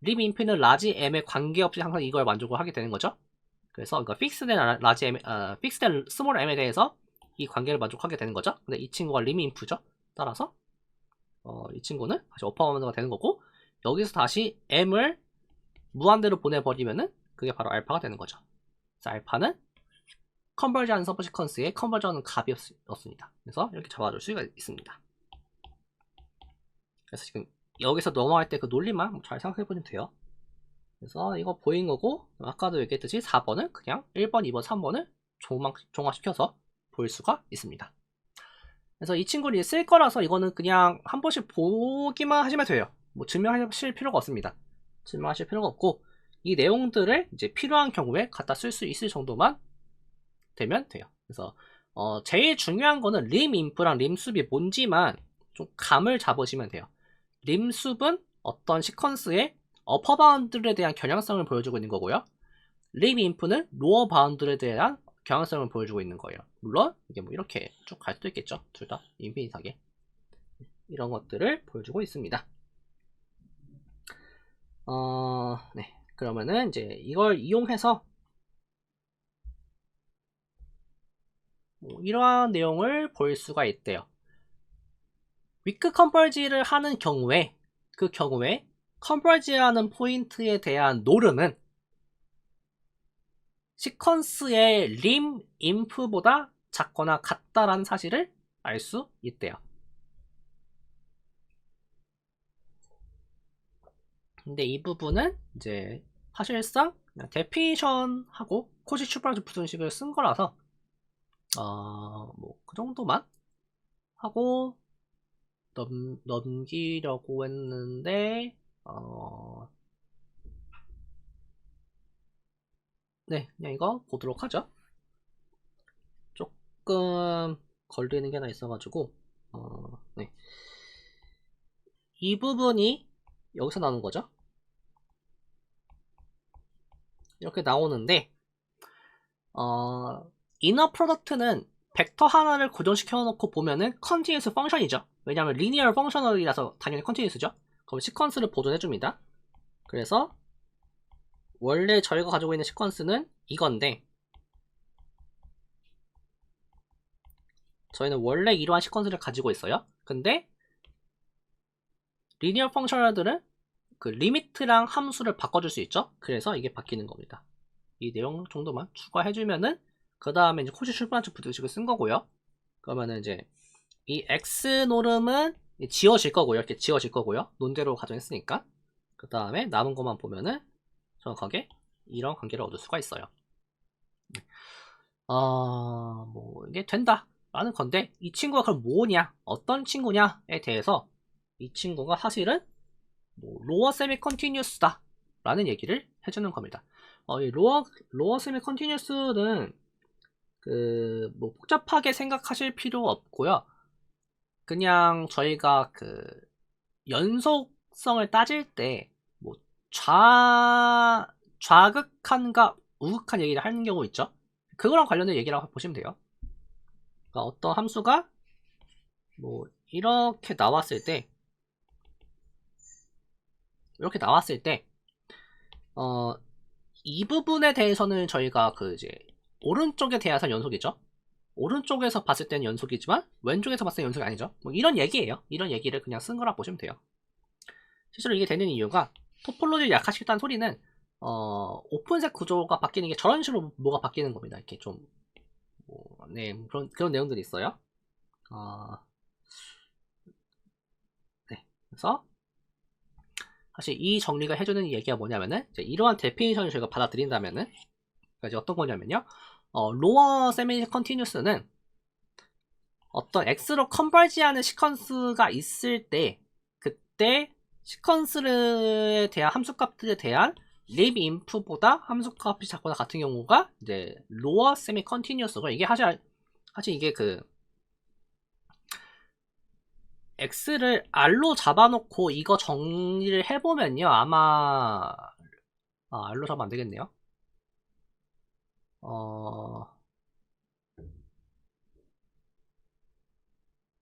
림인피는 라지 m에 관계없이 항상 이걸 만족을 하게 되는 거죠. 그래서 그러니까 픽스된 라지 m, 픽스된 스몰 m에 대해서 이 관계를 만족하게 되는 거죠. 근데 이 친구가 림인프죠. 따라서 이 친구는 다시 어퍼바운드가 되는 거고, 여기서 다시 m을 무한대로 보내버리면은 그게 바로 알파가 되는 거죠. 그래서 알파는 컨버지하는 서브 시퀀스의 컨버전은 값이었습니다. 그래서 이렇게 잡아줄 수가 있습니다. 그래서 지금 여기서 넘어갈 때 그 논리만 잘 생각해보면 돼요. 그래서 이거 보인 거고, 아까도 얘기했듯이 4번은 그냥 1번, 2번, 3번을 종합시켜서 볼 수가 있습니다. 그래서 이 친구를 이제 쓸 거라서 이거는 그냥 한 번씩 보기만 하시면 돼요. 뭐 증명하실 필요가 없습니다. 증명하실 필요가 없고, 이 내용들을 이제 필요한 경우에 갖다 쓸 수 있을 정도만 되면 돼요. 그래서 제일 중요한 거는 림인프랑 림숲이 뭔지만 좀 감을 잡으시면 돼요. 림숲은 어떤 시퀀스의 어퍼 바운드에 대한 겨냥성을 보여주고 있는 거고요. 림인프는 로어 바운드에 대한 겨냥성을 보여주고 있는 거예요. 물론 이게 뭐 이렇게 쭉 갈 수도 있겠죠. 둘 다 인피니트하게 이런 것들을 보여주고 있습니다. 네. 그러면은 이제 이걸 이용해서 뭐 이러한 내용을 볼 수가 있대요. 위크 컨버지를 하는 경우에 그 경우에 컨버지하는 포인트에 대한 노름은 시퀀스의 림 인프보다 작거나 같다라는 사실을 알 수 있대요. 근데 이 부분은 이제 사실상 그냥 데피니션하고 코시 슈퍼라이즈 부등식을 쓴 거라서 뭐 그 정도만 하고 넘기려고 했는데 네, 그냥 이거 보도록 하죠. 조금 걸리는 게 하나 있어가지고 네. 이 부분이 여기서 나오는 거죠. 이렇게 나오는데 이너 프로덕트는 벡터 하나를 고정시켜 놓고 보면은 컨티뉴스 펑션이죠. 왜냐하면 리니어 펑셔널이라서 당연히 컨티뉴스죠. 그럼 시퀀스를 보존해 줍니다. 그래서 원래 저희가 가지고 있는 시퀀스는 이건데, 저희는 원래 이러한 시퀀스를 가지고 있어요. 근데 리니어 펑셔널들은 그 리미트랑 함수를 바꿔줄 수 있죠. 그래서 이게 바뀌는 겁니다. 이 내용 정도만 추가해주면은 그 다음에 이제 코시 출판처 부등식을 쓴 거고요. 그러면은 이제 이 x 노름은 지워질 거고요. 이렇게 지워질 거고요. 논제로 가정했으니까. 그 다음에 남은 것만 보면은 정확하게 이런 관계를 얻을 수가 있어요. 뭐 이게 된다 라는 건데, 이 친구가 그럼 뭐냐, 어떤 친구냐에 대해서 이 친구가 사실은 뭐 로어 세미 컨티뉴스다 라는 얘기를 해주는 겁니다. 이 로어 세미 컨티뉴스는 그 뭐 복잡하게 생각하실 필요 없고요. 그냥 저희가 그 연속 특성을 따질 때 뭐 좌극한과 우극한 얘기를 하는 경우 있죠. 그거랑 관련된 얘기라고 보시면 돼요. 그러니까 어떤 함수가 뭐 이렇게 나왔을 때 이 부분에 대해서는 저희가 그 이제 오른쪽에 대해서 연속이죠. 오른쪽에서 봤을 때는 연속이지만 왼쪽에서 봤을 때는 연속이 아니죠. 뭐 이런 얘기예요. 이런 얘기를 그냥 쓴 거라 보시면 돼요. 실제로 이게 되는 이유가 토폴로지를 약화시켰다는 소리는 오픈셋 구조가 바뀌는 게 저런 식으로 뭐가 바뀌는 겁니다. 이렇게 좀 네, 그런 내용들이 있어요. 네, 그래서 사실 이 정리가 해주는 얘기가 뭐냐면은 이제 이러한 데피니션을 저희가 받아들인다면은 그러니까 이제 어떤 거냐면요. 로어 세미 컨티뉴스는 어떤 x로 컨버지하는 시퀀스가 있을 때 그때 시퀀스에 대한 함수값들에 대한 립 인프보다 함수값이 작거나 같은 경우가 이제 로어 세미 컨티뉴스고 이게 사실 이게 그 x를 r로 잡아놓고 이거 정리를 해보면요 아마 r로 잡으면 안되겠네요.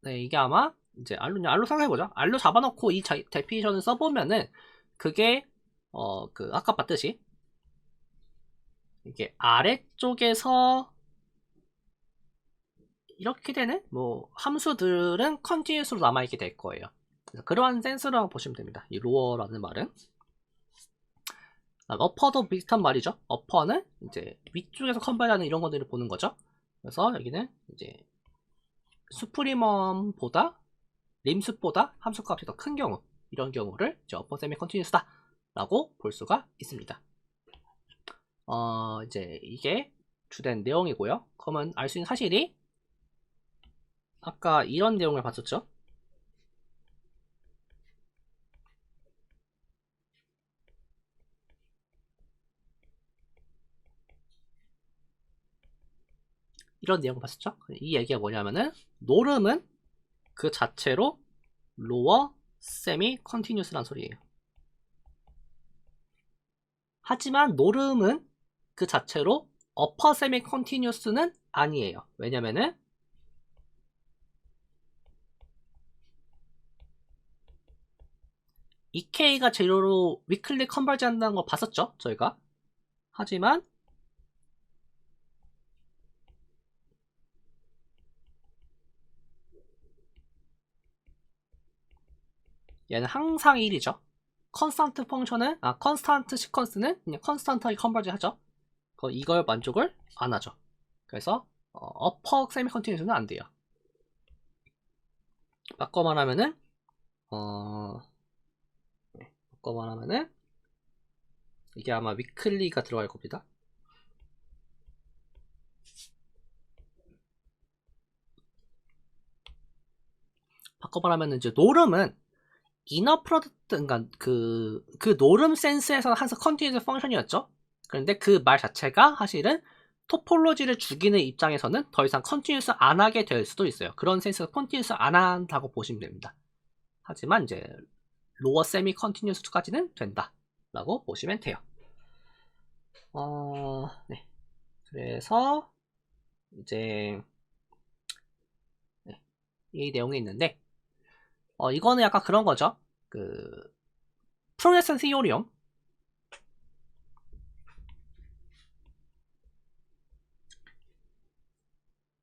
네, 이게 아마 이제 알로 생각해보죠. 알로 잡아놓고 이 데피니션을 써보면은 그게 그 아까 봤듯이 이게 아래쪽에서 이렇게 되는 뭐 함수들은 컨티뉴스로 남아있게 될 거예요. 그러한 센스라고 보시면 됩니다. 이 로어라는 말은. 어퍼도 비슷한 말이죠. 어퍼는 이제 위쪽에서 컨버하는 이런 것들을 보는 거죠. 그래서 여기는 이제 수프리멈보다 림숫보다 함수값이 더 큰 경우 이런 경우를 이제 어퍼 세미 컨티뉴스다 라고 볼 수가 있습니다. 이제 이게 주된 내용이고요. 그러면 알 수 있는 사실이 아까 이런 내용을 봤었죠. 이런 내용을 봤었죠. 이 얘기가 뭐냐면은 노름은 그 자체로 로어 세미 컨티뉴스란 소리예요. 하지만 노름은 그 자체로 어퍼 세미 컨티뉴스는 아니에요. 왜냐면은 EK가 제로로 위클리 컨버지 한다는 거 봤었죠? 저희가. 하지만 얘는 항상 1이죠. 컨스탄트 펑션은 컨스탄트 시퀀스는 그냥 컨스탄트하게 컨버지 하죠. 이걸 만족을 안 하죠. 그래서 어퍼 세미 컨티뉴스는 안 돼요. 바꿔 말하면은 이게 아마 위클리가 들어갈 겁니다. 바꿔 말하면은 이제 노름은 이너 프로덕트 그러니까 그 노름 센스에서는 항상 컨티뉴스 펑션이었죠. 그런데 그 말 자체가 사실은 토폴로지를 죽이는 입장에서는 더 이상 컨티뉴스 안 하게 될 수도 있어요. 그런 센스가 컨티뉴스 안 한다고 보시면 됩니다. 하지만 이제 로어 세미 컨티뉴스까지는 된다 라고 보시면 돼요. 네. 그래서 이제 네. 이 내용이 있는데 이거는 약간 그런 거죠. 그 프로젝션 시오리움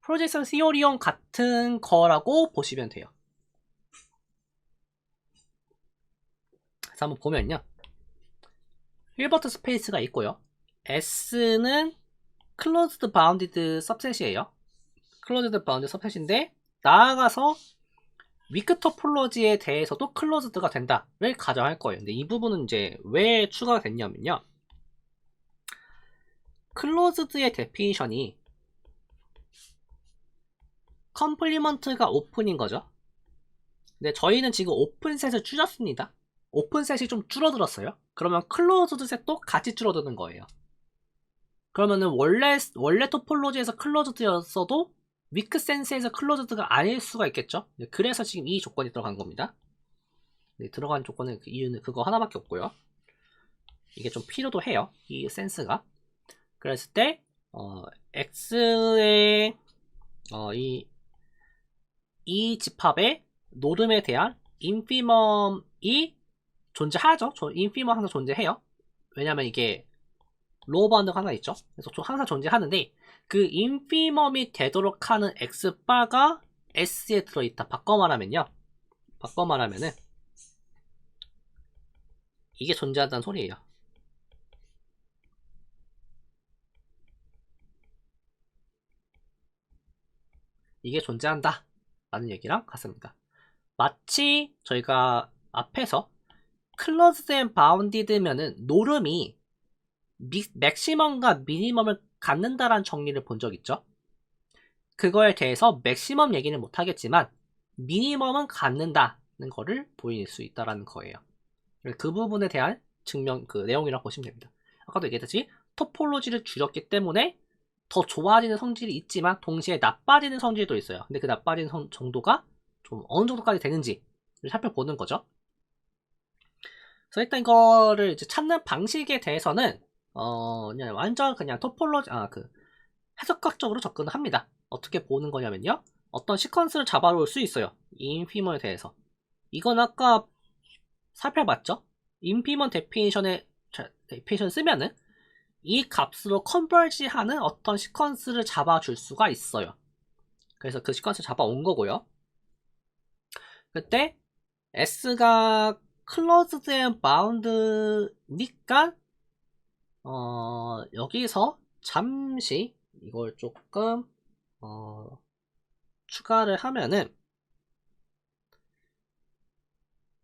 프로젝션 시오리움 같은 거라고 보시면 돼요. 그래서 한번 보면요. 힐버트 스페이스가 있고요. S는 클로즈드 바운디드 서셋이에요. 클로즈드 바운디드 서셋인데 나아가서 위크 토폴로지에 대해서도 클로즈드가 된다를 가정할 거예요. 근데 이 부분은 이제 왜 추가가 됐냐면요. 클로즈드의 데피니션이 컴플리먼트가 오픈인 거죠. 근데 저희는 지금 오픈셋을 줄였습니다. 오픈셋이 좀 줄어들었어요. 그러면 클로즈드 셋도 같이 줄어드는 거예요. 그러면은 원래 토폴로지에서 클로즈드였어도 위크 센스에서 클로즈드가 아닐 수가 있겠죠. 그래서 지금 이 조건이 들어간 겁니다. 들어간 조건은 그 이유는 그거 하나밖에 없고요. 이게 좀 필요도 해요. 이 센스가. 그랬을 때 x의 이 집합의 노름에 대한 인피멈이 존재하죠. 인피멈 항상 존재해요. 왜냐면 이게 로어 바운드가 하나 있죠. 그래서 항상 존재하는데 그 인피멈이 되도록 하는 x바가 s에 들어있다. 바꿔 말하면은 이게 존재한다는 소리예요. 이게 존재한다 라는 얘기랑 같습니다. 마치 저희가 앞에서 클로즈드 앤 바운디드면은 노름이 맥시멈과 미니멈을 갖는다라는 정리를 본 적 있죠. 그거에 대해서 맥시멈 얘기는 못하겠지만 미니멈은 갖는다는 거를 보일 수 있다라는 거예요. 그 부분에 대한 증명 그 내용이라고 보시면 됩니다. 아까도 얘기했듯이 토폴로지를 줄였기 때문에 더 좋아지는 성질이 있지만 동시에 나빠지는 성질도 있어요. 근데 그 나빠지는 정도가 좀 어느 정도까지 되는지를 살펴보는 거죠. 그래서 일단 이거를 이제 찾는 방식에 대해서는 그냥 완전 그냥 토폴로지 그 해석학적으로 접근을 합니다. 어떻게 보는 거냐면요. 어떤 시퀀스를 잡아올 수 있어요. 이 인피먼에 대해서. 이건 아까 살펴봤죠? 인피먼 데피니션 쓰면은 이 값으로 컨버지하는 어떤 시퀀스를 잡아줄 수가 있어요. 그래서 그 시퀀스를 잡아온 거고요. 그때 S가 closed and bound니까 여기서 잠시 이걸 조금 추가를 하면은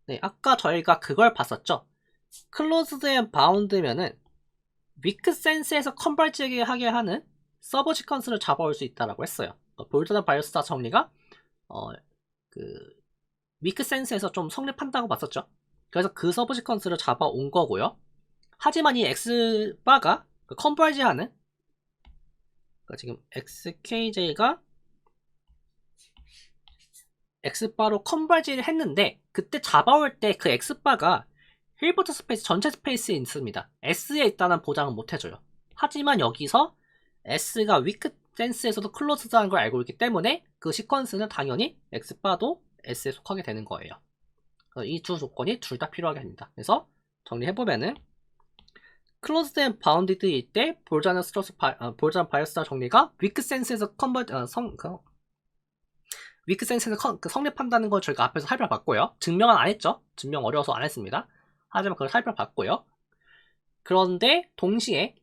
네, 아까 저희가 그걸 봤었죠. closed and bound면은 weak sense에서 컨버지하게 하는 서브 시퀀스를 잡아올 수 있다라고 했어요. 볼트나 바이오스타 정리가 그 weak sense에서 좀 성립한다고 봤었죠. 그래서 그 서브 시퀀스를 잡아온 거고요. 하지만 이 x바가 컨버지하는 그러니까 지금 xkj가 x바로 컨버지를 했는데 그때 잡아올 때 그 x바가 힐버트 스페이스 전체 스페이스에 있습니다. S에 있다는 보장은 못해줘요. 하지만 여기서 S가 위크 센스에서도 클로즈드한 걸 알고 있기 때문에 그 시퀀스는 당연히 X바도 S에 속하게 되는 거예요. 이 두 조건이 둘 다 필요하게 됩니다. 그래서 정리해보면은 클로즈드 앤 바운디드일 때 볼자는 바이오스타 정리가 위크 센스에서 위크 센스에서 성립한다는 걸 저희가 앞에서 살펴봤고요. 증명은 안 했죠. 증명 어려워서 안 했습니다. 하지만 그걸 살펴봤고요. 그런데 동시에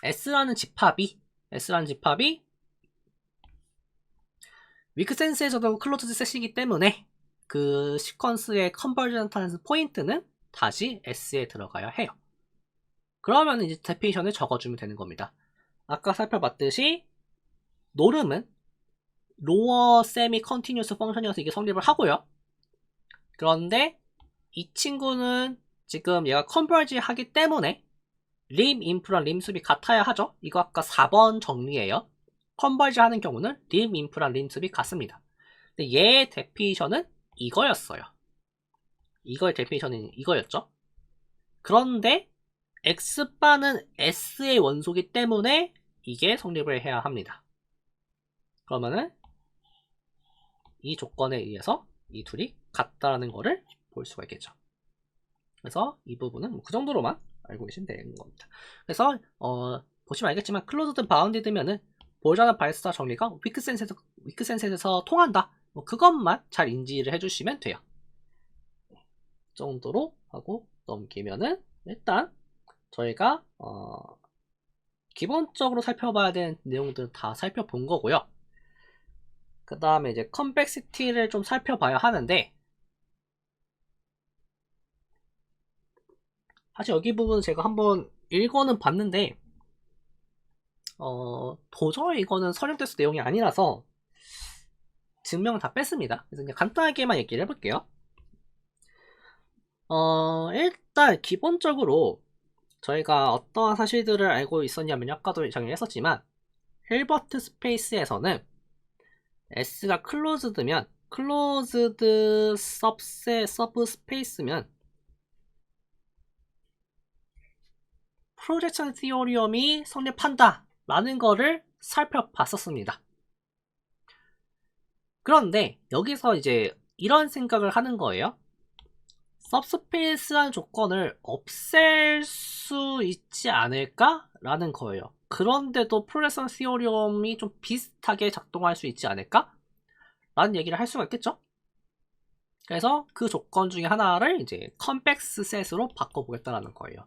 S라는 집합이 위크센스에서도 클로즈드 셋이기 때문에 그 시퀀스의 컨버전하는 포인트는 다시 S에 들어가야 해요. 그러면 이제 데피니션을 적어주면 되는 겁니다. 아까 살펴봤듯이 노름은 로어 세미 컨티뉴스 펑션이어서 이게 성립을 하고요. 그런데 이 친구는 지금 얘가 컨버지 하기 때문에 림 인프랑 림 숲이 같아야 하죠. 이거 아까 4번 정리예요. 컨버지 하는 경우는 림 인프랑 림 숲이 같습니다. 근데 얘의 데피니션은 이거였어요. 이거의 데피니션은 이거였죠. 그런데 x바는 s의 원소이기 때문에 이게 성립을 해야 합니다. 그러면은 이 조건에 의해서 이 둘이 같다라는 거를 볼 수가 있겠죠. 그래서 이 부분은 그 정도로만 알고 계시면 되는 겁니다. 그래서 보시면 알겠지만 클로즈드 바운디드면은 볼자나 바이오스타 정리가 위크센스에서 통한다. 그것만 잘 인지를 해주시면 돼요. 정도로 하고 넘기면은 일단 저희가 기본적으로 살펴봐야 되는 내용들은 다 살펴본 거고요. 그 다음에 이제 컴팩시티를 좀 살펴봐야 하는데 사실 여기 부분은 제가 한번 읽어는 봤는데 도저히 이거는 설명 테스트 내용이 아니라서 증명을 다 뺐습니다. 그래서 그냥 간단하게만 얘기를 해볼게요. 일단 기본적으로 저희가 어떠한 사실들을 알고 있었냐면 아까도 정리했었지만 힐버트 스페이스에서는 S가 클로즈드면 클로즈드 서브스페이스면 프로젝션 티오리엄이 성립한다 라는 거를 살펴봤었습니다. 그런데 여기서 이제 이런 생각을 하는 거예요. सब스페이스한 조건을 없앨 수 있지 않을까? 라는 거예요. 그런데도 프로젝션 티오리엄이 좀 비슷하게 작동할 수 있지 않을까? 라는 얘기를 할 수가 있겠죠? 그래서 그 조건 중에 하나를 이제 컨벡스 셋으로 바꿔보겠다라는 거예요.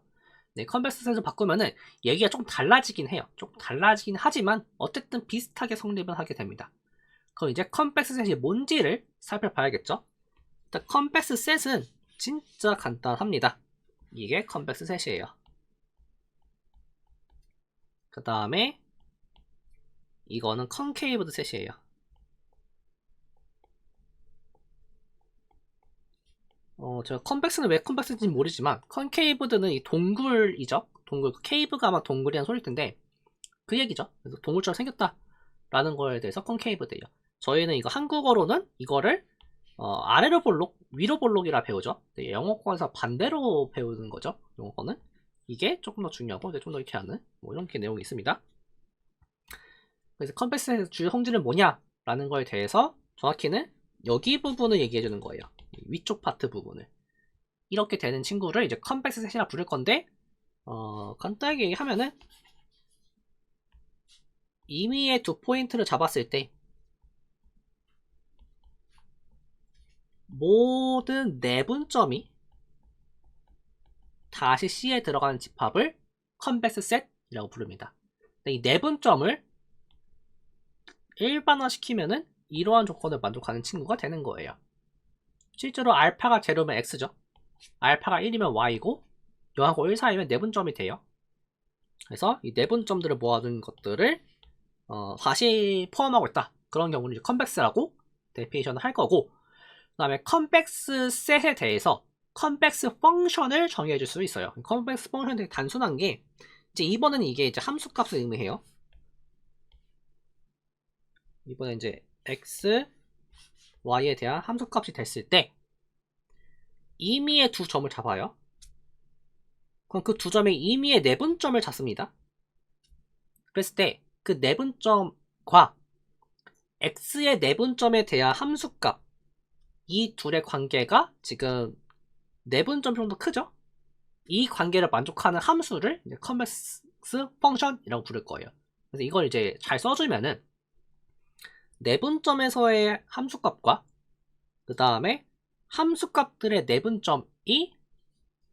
네, 컨벡스 셋으로 바꾸면은 얘기가 좀 달라지긴 해요. 좀 달라지긴 하지만 어쨌든 비슷하게 성립을 하게 됩니다. 그럼 이제 컨벡스 셋이 뭔지를 살펴봐야겠죠? 일단 컨벡스 셋은 진짜 간단합니다. 이게 컨벡스 셋이에요. 그 다음에 이거는 컨케이브드 셋이에요. 제가 컨벡스는 왜 컨벡스인지 모르지만 컨케이브드는 이 동굴이죠. 동굴, 케이브가 아마 동굴이란 소리일 텐데 그 얘기죠. 그래서 동굴처럼 생겼다 라는 거에 대해서 컨케이브드예요. 저희는 이거 한국어로는 이거를 아래로 볼록, 위로 볼록이라 배우죠. 영어권에서 반대로 배우는 거죠. 영어권은 이게 조금 더 중요하고 좀 더 이렇게 하는 뭐 이렇게 내용이 있습니다. 그래서 컨벡스의 주요 성질은 뭐냐 라는 거에 대해서 정확히는 여기 부분을 얘기해 주는 거예요. 위쪽 파트 부분을 이렇게 되는 친구를 이제 컨벡스 셋이라 부를 건데 간단하게 얘기하면은 임의의 두 포인트를 잡았을 때 모든 내분점이 다시 C에 들어가는 집합을 컨벡스 셋이라고 부릅니다. 이 내분점을 일반화 시키면은 이러한 조건을 만족하는 친구가 되는 거예요. 실제로 알파가 제로면 X죠. 알파가 1이면 Y고 0하고 1 사이면 내분점이 돼요. 그래서 이 내분점들을 모아둔 것들을 다시 포함하고 있다. 그런 경우는 이제 컨벡스라고 데피니션을 할 거고 그 다음에 컨벡스 셋에 대해서 컨벡스 펑션을 정의해 줄 수 있어요. 컨벡스 펑션이 되게 단순한 게 이제 이번에는 이게 이제 함수값을 의미해요. 이번에 이제 x, y에 대한 함수값이 됐을 때 임의의 두 점을 잡아요. 그럼 그 두 점의 임의의 내분점을 잡습니다. 그랬을 때 그 내분점과 x의 내분점에 대한 함수값 이 둘의 관계가 지금 내분점 정도 크죠? 이 관계를 만족하는 함수를 이제 컨벡스 펑션이라고 부를 거예요. 그래서 이걸 이제 잘 써주면은 내분점에서의 함수값과 그 다음에 함수값들의 내분점이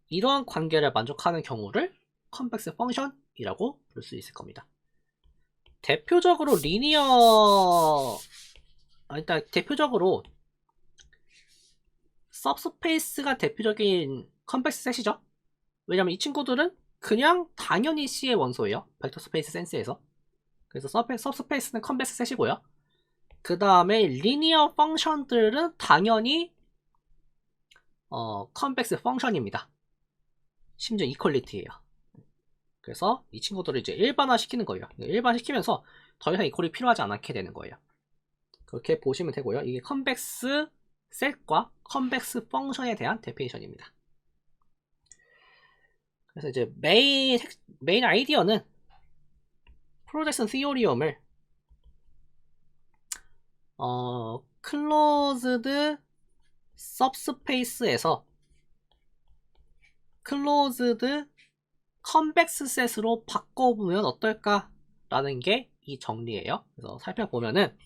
이러한 관계를 만족하는 경우를 컨벡스 펑션이라고 부를 수 있을 겁니다. 대표적으로 일단 대표적으로 सब스페이스가 대표적인 컨벡스 셋이죠. 왜냐면 이 친구들은 그냥 당연히 C의 원소예요. 벡터 스페이스 센스에서. 그래서 सब스페이스는 컨벡스 셋이고요. 그 다음에 리니어 펑션들은 당연히 컨벡스 펑션입니다. 심지어 이퀄리티예요. 그래서 이 친구들을 이제 일반화 시키는 거예요. 일반화 시키면서 더 이상 이퀄이 필요하지 않게 되는 거예요. 그렇게 보시면 되고요. 이게 컨벡스 셋과 컨벡스 펑션에 대한 데피니션입니다. 그래서 이제 메인 아이디어는 프로젝션 티오리엄을 클로즈드 सब스페이스에서 클로즈드 컨벡스 셋으로 바꿔보면 어떨까 라는 게 이 정리예요. 그래서 살펴보면은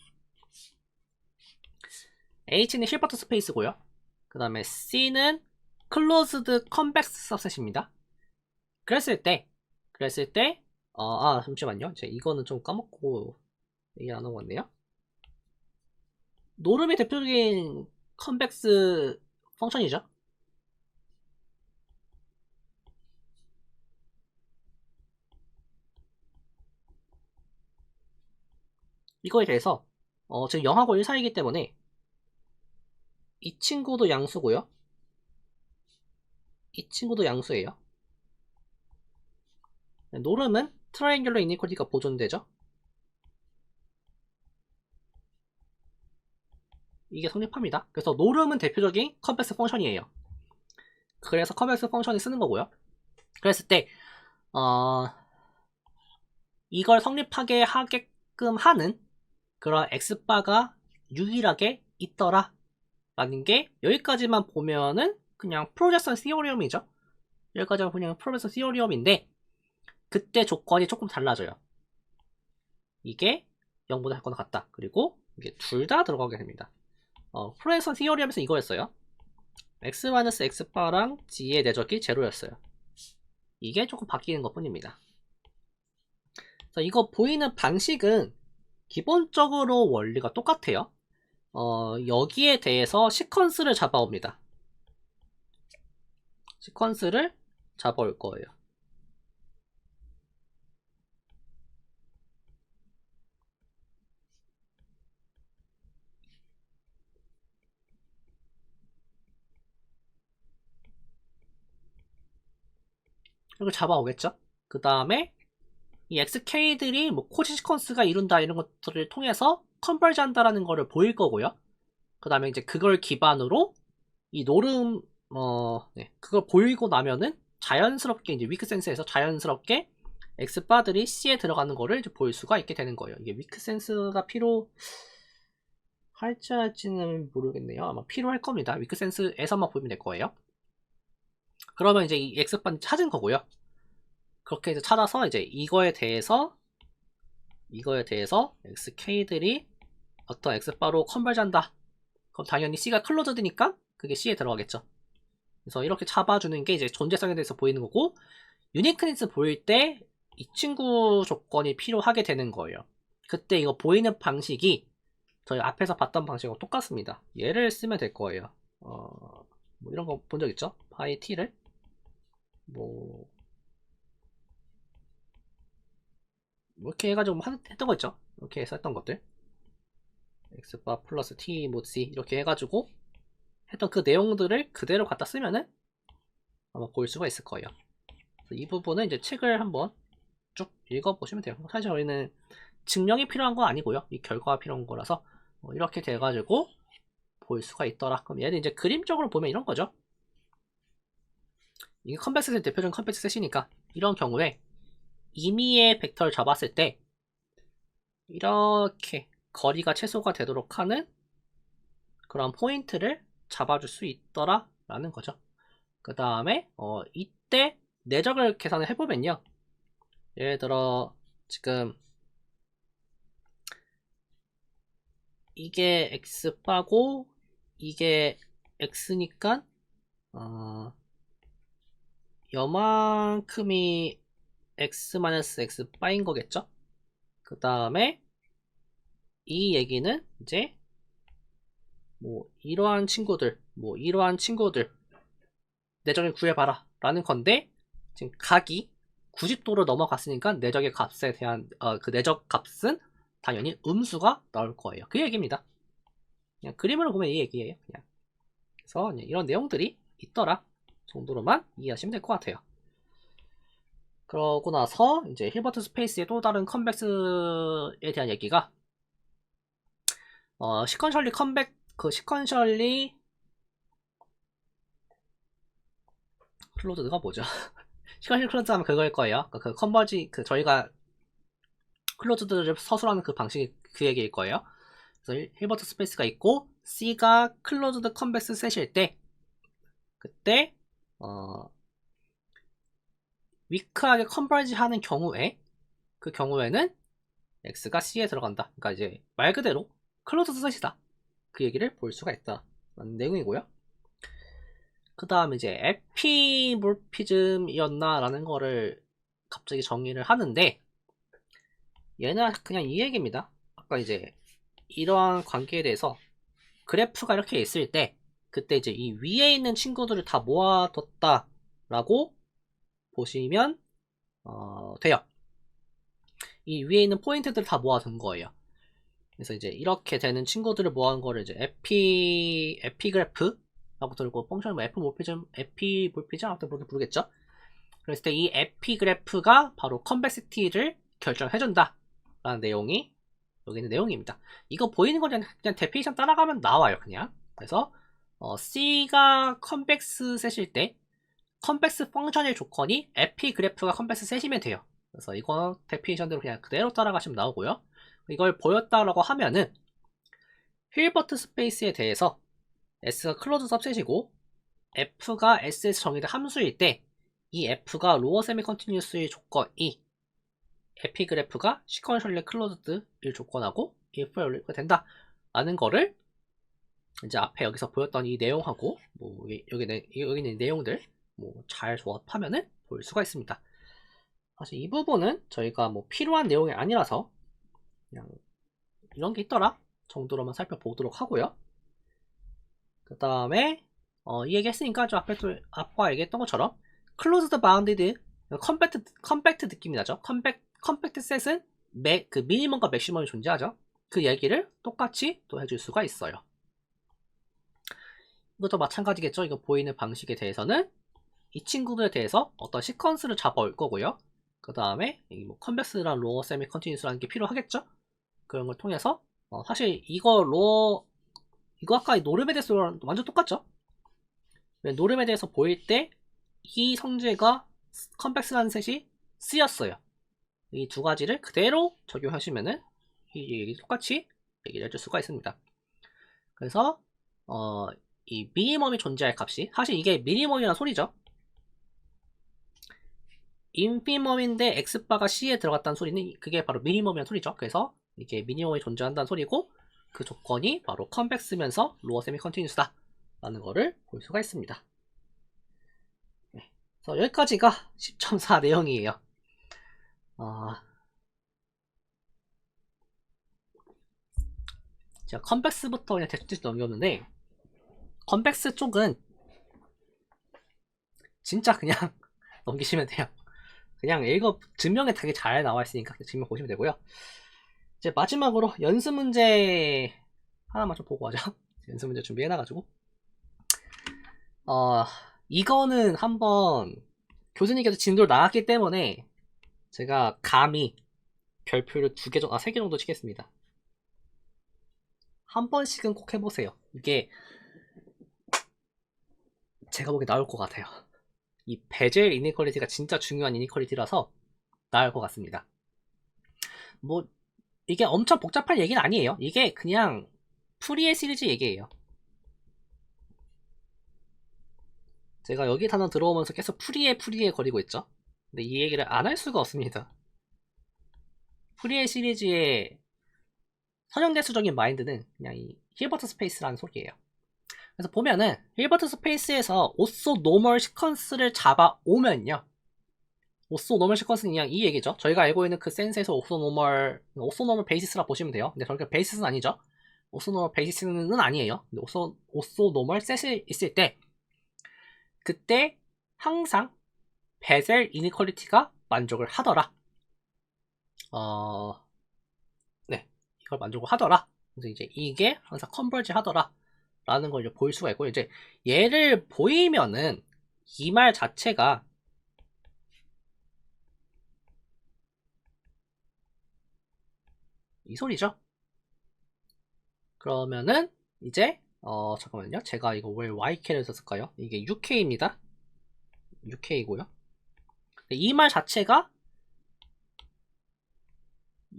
H는 힐버트 스페이스고요. 그 다음에 C는 클로즈드 컨벡스 सब셋입니다. 그랬을 때 잠시만요. 제가 이거는 좀 까먹고 얘기 안 하고 왔네요. 노름의 대표적인 컨벡스 펑션이죠. 이거에 대해서 지금 0하고 1 사이이기 때문에 이 친구도 양수고요. 이 친구도 양수예요. 노름은 트라이앵귤러 이니퀄리티가 보존되죠. 이게 성립합니다. 그래서 노름은 대표적인 컴플렉스 펑션이에요. 그래서 컴플렉스 펑션이 쓰는 거고요. 그랬을 때 이걸 성립하게 하게끔 하는 그런 x바가 유일하게 있더라 라는 게 여기까지만 보면은 그냥 프로젝션 시어리엄이죠. 여기까지만 그냥 프로젝션 시어리엄인데 그때 조건이 조금 달라져요. 이게 0보다 할 거나 같다. 그리고 이게 둘 다 들어가게 됩니다. 프로젝션 시어리엄에서 이거였어요. x-x바랑 g의 내적이 제로였어요. 이게 조금 바뀌는 것 뿐입니다. 그래서 이거 보이는 방식은 기본적으로 원리가 똑같아요. 여기에 대해서 시퀀스를 잡아옵니다. 시퀀스를 잡아올 거예요. 이걸 잡아오겠죠? 그 다음에 이 xk들이 뭐 코지 시퀀스가 이룬다 이런 것들을 통해서 컨버지 한다라는 거를 보일 거고요. 그 다음에 이제 그걸 기반으로 이 노름 그걸 보이고 나면은 자연스럽게 이제 위크센스에서 자연스럽게 x바들이 C에 들어가는 거를 이제 볼 수가 있게 되는 거예요. 이게 위크센스가 할지는 모르겠네요. 아마 필요할 겁니다. 위크센스에서만 보면 될 거예요. 그러면 이제 이 x바는 찾은 거고요. 그렇게 해서 찾아서 이제 이거에 대해서 xk들이 어떤 x바로 컨버지 한다. 그럼 당연히 C가 클로즈드니까 그게 C에 들어가겠죠. 그래서 이렇게 잡아주는 게 이제 존재성에 대해서 보이는 거고, 유니크니스 보일 때 이 친구 조건이 필요하게 되는 거예요. 그때 이거 보이는 방식이 저희 앞에서 봤던 방식하고 똑같습니다. 얘를 쓰면 될 거예요. 뭐 이런 거 본 적 있죠? 파이 t를 뭐 이렇게 해가지고 했던 거 있죠? 이렇게 해서 했던 것들 x바 플러스 t mod c 이렇게 해가지고 했던 그 내용들을 그대로 갖다 쓰면은 아마 볼 수가 있을 거예요. 이 부분은 이제 책을 한번 쭉 읽어보시면 돼요. 사실 저희는 증명이 필요한 건 아니고요. 이 결과가 필요한 거라서 이렇게 돼가지고 볼 수가 있더라. 그럼 얘는 이제 그림적으로 보면 이런 거죠. 이게 컴팩트 셋 대표적인 컴팩트 셋이니까 이런 경우에 임의의 벡터를 잡았을 때 이렇게 거리가 최소가 되도록 하는 그런 포인트를 잡아줄 수 있더라 라는 거죠. 그 다음에 이때 내적을 계산을 해보면요, 예를 들어 지금 이게 x바고 이게 x니까 요만큼이 x-x바인 거겠죠. 그 다음에 이 얘기는 이제 뭐 이러한 친구들 내적을 구해봐라 라는 건데, 지금 각이 90도로 넘어갔으니까 내적의 값에 대한 그 내적 값은 당연히 음수가 나올 거예요. 그 얘기입니다. 그냥 그림으로 보면 이 얘기예요. 그냥. 그래서 이런 내용들이 있더라 정도로만 이해하시면 될 것 같아요. 그러고 나서 이제 힐버트 스페이스의 또 다른 컨벡스에 대한 얘기가 시퀀셜리 시퀀셜리 클로즈드가 뭐죠? 시퀀셜리 클로즈 하면 그거일 거예요. 그 컨버지 저희가 클로즈드를 서술하는 그 방식이 그 얘기일 거예요. 그래서 힐버트 스페이스가 있고 C가 클로즈드 컨벡스 셋일 때 그때 위크하게 컨버지 하는 경우에 그 경우에는 X가 C에 들어간다. 그러니까 이제 말 그대로 클로즈드 셋이다. 그 얘기를 볼 수가 있다 라는 내용이고요. 그 다음 이제 에피몰피즘이었나 라는 거를 갑자기 정의를 하는데, 얘는 그냥 이 얘기입니다. 아까 이제 이러한 관계에 대해서 그래프가 이렇게 있을 때 그때 이제 이 위에 있는 친구들을 다 모아뒀다 라고 보시면 돼요. 이 위에 있는 포인트들을 다 모아둔 거예요. 그래서 이제 이렇게 되는 친구들을 모아둔 거를 이제 에피그래프 라고 들고, 펑션이 뭐 에피몰피즘 아무튼 모르겠죠. 그랬을 때 이 에피그래프가 바로 컨벡시티를 결정해준다 라는 내용이 여기는 내용입니다. 이거 보이는 거 그냥 데피니션 따라가면 나와요. 그냥. 그래서 C가 컨벡스 셋일 때 컨벡스 펑션의 조건이 에피그래프가 컨벡스 셋이면 돼요. 그래서 이거 데피니션대로 그냥 그대로 따라가시면 나오고요. 이걸 보였다라고 하면은 힐버트 스페이스에 대해서 S가 클로즈 सब셋이고 F가 S에서 정의된 함수일 때 이 F가 로어 세미 컨티뉴스의 조건이 에피그래프가 시퀀셜리 클로즈드일 조건하고 if 연료가 된다 라는 거를 이제 앞에 여기서 보였던 이 내용하고 뭐 여기 있는 내용들 뭐 잘 조합하면은 볼 수가 있습니다. 사실 이 부분은 저희가 뭐 필요한 내용이 아니라서 그냥 이런 게 있더라 정도로만 살펴보도록 하고요. 그 다음에 이 얘기 했으니까 좀 아까 얘기했던 것처럼 closed bounded 컴팩트 느낌이 나죠. 컴팩트 셋은 그 미니멈과 맥시멈이 존재하죠. 그 얘기를 똑같이 또 해줄 수가 있어요. 이것도 마찬가지겠죠. 이거 보이는 방식에 대해서는 이 친구들에 대해서 어떤 시퀀스를 잡아올 거고요. 그 다음에 뭐 컨벡스랑 로어 세미 컨티뉴스라는 게 필요하겠죠. 그런 걸 통해서 사실 이거 아까 노르메데스랑 완전 똑같죠. 노르메데에서 보일 때 이 성질과 컨벡스라는 셋이 쓰였어요. 이 두 가지를 그대로 적용하시면은 이 똑같이 얘기를 해줄 수가 있습니다. 그래서 이 미니멈이 존재할 값이 사실 이게 미니멈이라는 소리죠. 인피멈인데 x바가 c에 들어갔다는 소리는 그게 바로 미니멈이라는 소리죠. 그래서 이게 미니멈이 존재한다는 소리고 그 조건이 바로 컨벡스면서 로어 세미 컨티뉴스다 라는 거를 볼 수가 있습니다. 네. 그래서 여기까지가 10.4 내용이에요. 제가 컨벡스부터 그냥 대충 넘겼는데 컨벡스 쪽은 진짜 그냥 넘기시면 돼요. 그냥 이거 증명에 되게 잘 나와 있으니까 증명 보시면 되고요. 이제 마지막으로 연습 문제 하나만 좀 보고 하죠. 연습 문제 준비해놔가지고 이거는 한번 교수님께서 진도를 나왔기 때문에 제가 감히 별표를 2개 정도, 3개 정도 치겠습니다. 한 번씩은 꼭 해보세요. 이게 제가 보기에 나올 것 같아요. 이 베젤 이니퀄리티가 진짜 중요한 이니퀄리티라서 나올 것 같습니다. 뭐 이게 엄청 복잡한 얘기는 아니에요. 이게 그냥 프리에 시리즈 얘기예요. 제가 여기 단원 들어오면서 계속 프리에 거리고 있죠. 근데 이 얘기를 안 할 수가 없습니다. 프리에 시리즈의 선형대수적인 마인드는 그냥 이 힐버트 스페이스라는 소리예요. 그래서 보면은 힐버트 스페이스에서 오소 노멀 시퀀스를 잡아오면요. 오소 노멀 시퀀스는 그냥 이 얘기죠. 저희가 알고 있는 그 센스에서 오소 노멀 베이시스라 보시면 돼요. 근데 저렇게 베이시스는 아니죠. 오소 노멀 베이시스는 아니에요. 근데 오소 노멀 셋이 있을 때 그때 항상 베젤 이니퀄리티가 만족을 하더라. 네, 이걸 만족을 하더라. 그래서 이제 이게 항상 컨버지 하더라. 라는 걸 이제 볼 수가 있고, 이제 얘를 보이면은 이 말 자체가 이 소리죠. 그러면은 이제 잠깐만요. 제가 이거 왜 YK를 썼을까요? 이게 UK입니다. UK이고요. 이 말 자체가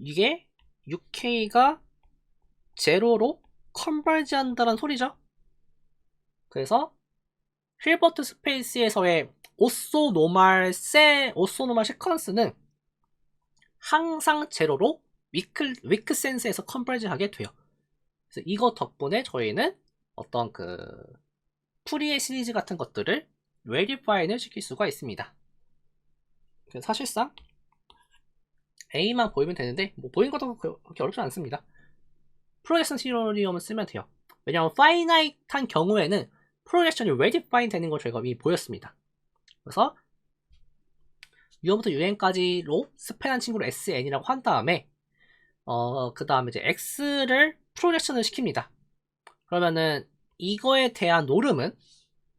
이게 UK가 제로로 컨버지 한다는 소리죠. 그래서 힐버트 스페이스에서의 오소 노멀 시퀀스는 항상 제로로 위크 센스에서 컨버지 하게 돼요. 그래서 이거 덕분에 저희는 어떤 그 프리의 시리즈 같은 것들을 베리파이를 시킬 수가 있습니다. 사실상 A만 보이면 되는데 뭐 보이는 것도 그렇게 어렵지 않습니다. 프로젝션 시노리움을 쓰면 돼요. 왜냐하면 파이나이트한 경우에는 프로젝션이 웨디파인 되는 걸 저희가 이미 보였습니다. 그래서 U1부터 UN까지로 스팬한 친구를 SN이라고 한 다음에 그 다음에 이제 X를 프로젝션을 시킵니다. 그러면은 이거에 대한 노름은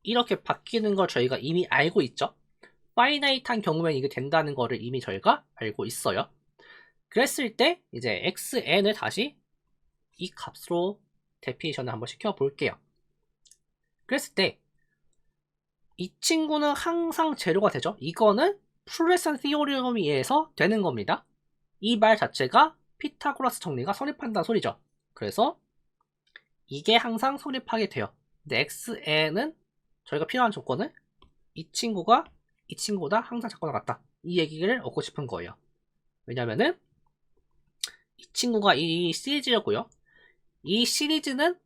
이렇게 바뀌는 걸 저희가 이미 알고 있죠. 파이나이트한 경우에는 이게 된다는 거를 이미 저희가 알고 있어요. 그랬을 때 이제 xn을 다시 이 값으로 데피니션을 한번 시켜 볼게요. 그랬을 때 이 친구는 항상 제로가 되죠. 이거는 프로레슨 티오리엄에 의해서 되는 겁니다. 이 말 자체가 피타고라스 정리가 성립한다는 소리죠. 그래서 이게 항상 성립하게 돼요. 근데 xn은 저희가 필요한 조건은 이 친구가 이 친구보다 항상 작거나 같다. 이 얘기를 얻고 싶은 거예요. 왜냐면은 이 친구가 이 시리즈였고요. 이 시리즈는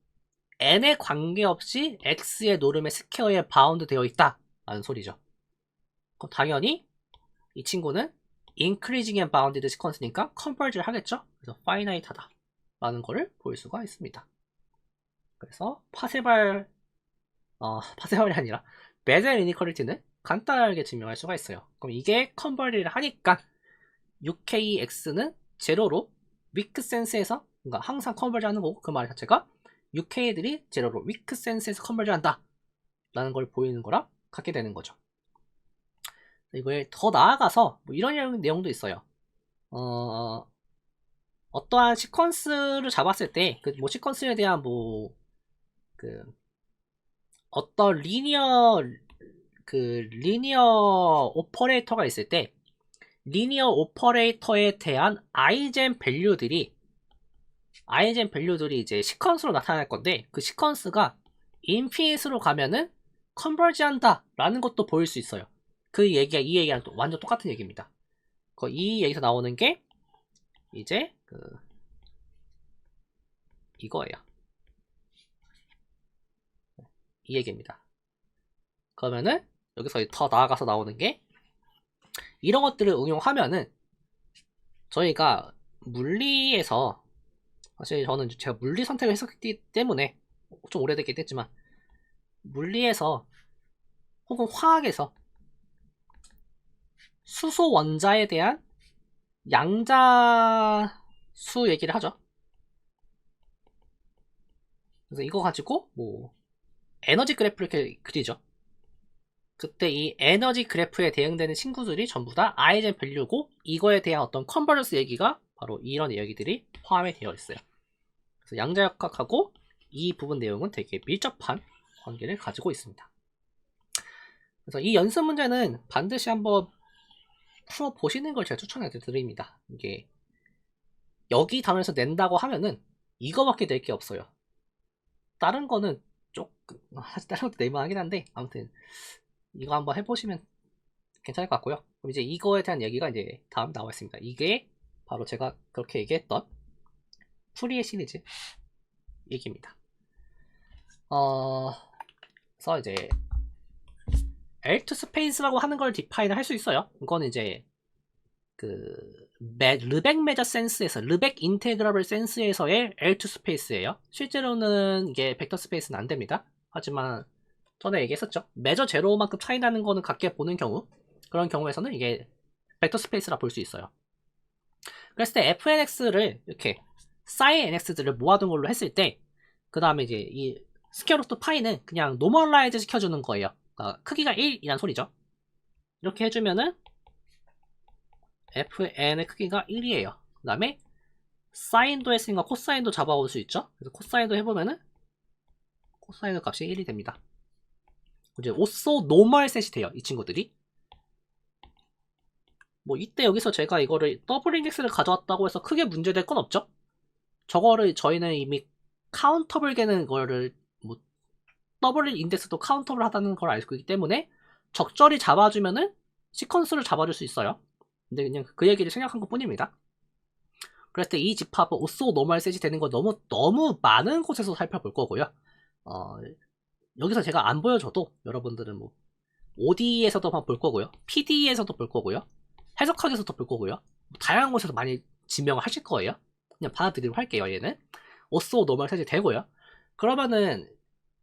n에 관계없이 x의 노름의 스퀘어에 바운드 되어 있다 라는 소리죠. 그럼 당연히 이 친구는 increasing and bounded sequence니까 컨버지를 하겠죠. 그래서 finite하다 라는 거를 볼 수가 있습니다. 그래서 파세발이 아니라 베젤 이니퀄리티는 간단하게 증명할 수가 있어요. 그럼 이게 컨버지를 하니까 UKX는 제로로 위크 센스에서 그러니까 항상 컨버지 하는 거고, 그 말 자체가 UK들이 제로로 위크 센스에서 컨버지 한다 라는 걸 보이는 거랑 같게 되는 거죠. 이거에 더 나아가서 뭐 이런 내용도 있어요. 어떠한 시퀀스를 잡았을 때 그 뭐 시퀀스에 대한 뭐 그 어떤 리니어 오퍼레이터가 있을 때 리니어 오퍼레이터에 대한 아이젠 밸류들이 이제 시퀀스로 나타날 건데, 그 시퀀스가 인피니트로 가면은 컨버지한다 라는 것도 보일 수 있어요. 이 얘기랑 또 완전 똑같은 얘기입니다. 이 얘기에서 나오는 게 이제 이거예요. 이 얘기입니다. 그러면은 여기서 더 나아가서 나오는 게 이런 것들을 응용하면은 저희가 물리에서, 사실 저는 제가 물리 선택을 했었기 때문에 좀 오래됐긴 했지만, 물리에서 혹은 화학에서 수소 원자에 대한 양자수 얘기를 하죠. 그래서 이거 가지고 뭐 에너지 그래프를 이렇게 그리죠. 그때 이 에너지 그래프에 대응되는 친구들이 전부 다 아이젠 밸류고, 이거에 대한 어떤 컨버전스 얘기가 바로 이런 얘기들이 포함이 되어 있어요. 그래서 양자역학하고 이 부분 내용은 되게 밀접한 관계를 가지고 있습니다. 그래서 이 연습 문제는 반드시 한번 풀어보시는 걸 제가 추천해 드립니다. 이게 여기 단원에서 낸다고 하면은 이거밖에 낼 게 없어요. 다른 거는 조금 다른 것도 내면 하긴 한데, 아무튼 이거 한번 해보시면 괜찮을 것 같고요. 그럼 이제 이거에 대한 얘기가 이제 다음 나와 있습니다. 이게 바로 제가 그렇게 얘기했던 프리의 시리즈 얘기입니다. 그래서 이제 L2 스페이스라고 하는 걸 디파인을 할 수 있어요. 이거는 이제 르벡 메저 센스에서, 르벡 인테그러블 센스에서의 L2 스페이스예요. 실제로는 이게 벡터 스페이스는 안 됩니다. 하지만 전에 얘기했었죠. 메저 제로만큼 차이 나는 거는 같게 보는 경우, 그런 경우에서는 이게 벡터 스페이스라 볼 수 있어요. 그랬을 때 fnx를 이렇게 sin nx들을 모아둔 걸로 했을 때, 그 다음에 이제 이 스퀘어루트 파이는 그냥 노멀라이즈 시켜주는 거예요. 그러니까 크기가 1이란 소리죠. 이렇게 해주면은 fn의 크기가 1이에요. 그 다음에 사인도 했으니까 코사인도 잡아올 수 있죠. 그래서 코사인도 해보면은 코사인 값이 1이 됩니다. 이제 오소 노멀 셋이 돼요, 이 친구들이. 뭐 이때 여기서 제가 이거를 더블 인덱스를 가져왔다고 해서 크게 문제될 건 없죠. 저거를 저희는 이미 카운터블 개는 거를 뭐 더블 인덱스도 카운터블 하다는 걸 알고 있기 때문에 적절히 잡아주면은 시퀀스를 잡아줄 수 있어요. 근데 그냥 그 얘기를 생각한 것 뿐입니다. 그랬을 때 이 집합은 오소 노멀 셋이 되는 거 너무 많은 곳에서 살펴볼 거고요. 여기서 제가 안 보여줘도 여러분들은 뭐 OD에서도 볼 거고요, PD에서도 볼 거고요, 해석학에서도 볼 거고요, 다양한 곳에서 많이 증명을 하실 거예요. 그냥 받아들이도록 할게요. 얘는 오소 노멀 셋이 되고요. 그러면은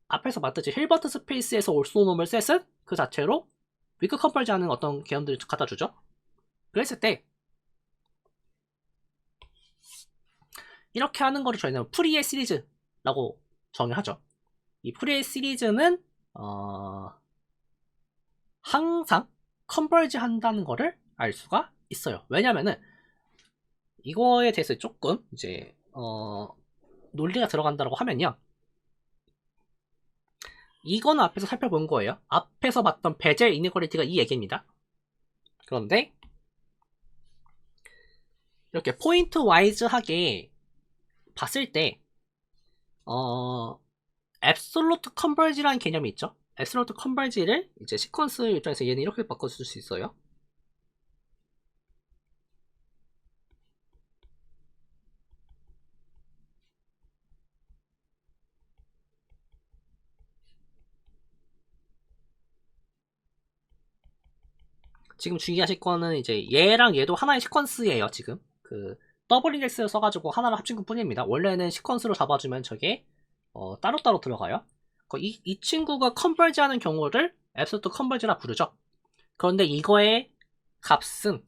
앞에서 봤듯이 힐버트 스페이스에서 오소 노멀 셋은 그 자체로 위크 컨펄지 하는 어떤 개념들을 갖다 주죠. 그랬을 때 이렇게 하는 거를 저희는 프리의 시리즈라고 정의하죠. 이 프리의 시리즈는 항상 컨버지 한다는 거를 알 수가 있어요. 왜냐면은 이거에 대해서 조금 이제 논리가 들어간다고 하면요. 이거는 앞에서 살펴본 거예요. 앞에서 봤던 베젤 이니퀄리티가 이 얘기입니다. 그런데 이렇게 포인트 와이즈하게 봤을 때 앱솔루트 컨버지라는 개념이 있죠. 앱솔루트 컨버지를 이제 시퀀스 입장에서 얘는 이렇게 바꿔줄 수 있어요. 지금 주의하실 거는 이제 얘랑 얘도 하나의 시퀀스예요. 지금 그 더블 인덱스 써가지고 하나를 합친 것 뿐입니다. 원래는 시퀀스로 잡아주면 저게 따로따로 들어가요. 이 친구가 컨버지하는 경우를 앱솔루트 컨버지라 부르죠. 그런데 이거의 값은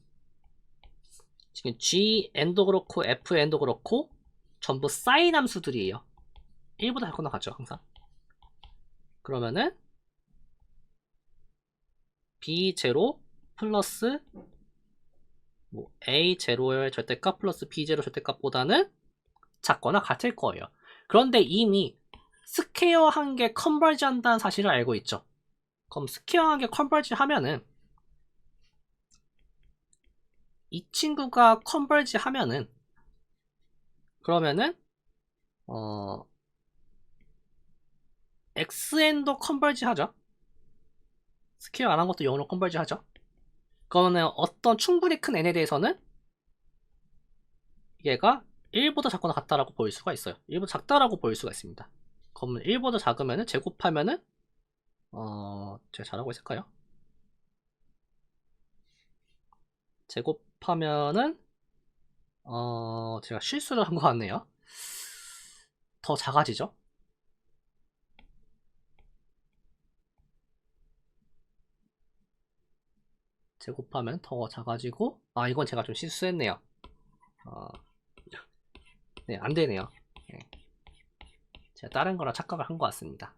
지금 G 엔도 그렇고 F 엔도 그렇고 전부 사인 함수들이에요. 1보다 작거나 같죠 항상. 그러면은 B0 플러스 뭐 A0의 절대값 플러스 B0 절대값보다는 작거나 같을 거예요. 그런데 이미 스퀘어한 게 컨버지 한다는 사실을 알고 있죠. 그럼 스퀘어한 게 컨버지 하면은 이 친구가 컨버지 하면은 그러면은 XN도 컨버지 하죠. 스퀘어 안 한 것도 0으로 컨버지 하죠. 그러면 어떤 충분히 큰 n에 대해서는 얘가 1보다 작거나 같다라고 보일 수가 있어요. 1보다 작다라고 보일 수가 있습니다. 그러면 1보다 작으면은 제곱하면은 제가 잘하고 있을까요? 제곱하면은 제가 실수를 한 것 같네요. 더 작아지죠? 제곱하면 더 작아지고 이건 제가 좀 실수했네요. 네, 안 되네요. 네. 제가 다른 거랑 착각을 한 것 같습니다.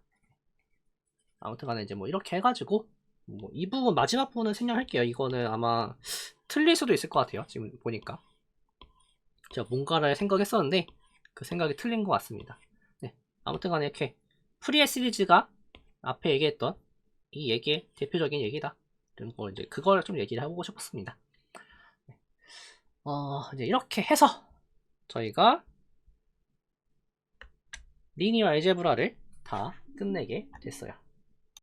아무튼 간에 이제 뭐 이렇게 해가지고 뭐 이 부분 마지막 부분은 생략할게요. 이거는 아마 틀릴 수도 있을 것 같아요. 지금 보니까 제가 뭔가를 생각했었는데 그 생각이 틀린 것 같습니다. 네, 아무튼 간에 이렇게 프리의 시리즈가 앞에 얘기했던 이 얘기의 대표적인 얘기다. 이런 거 이제 그걸 좀 얘기를 해보고 싶었습니다. 네. 이제 이렇게 해서 저희가 리니어 알제브라를 다 끝내게 됐어요.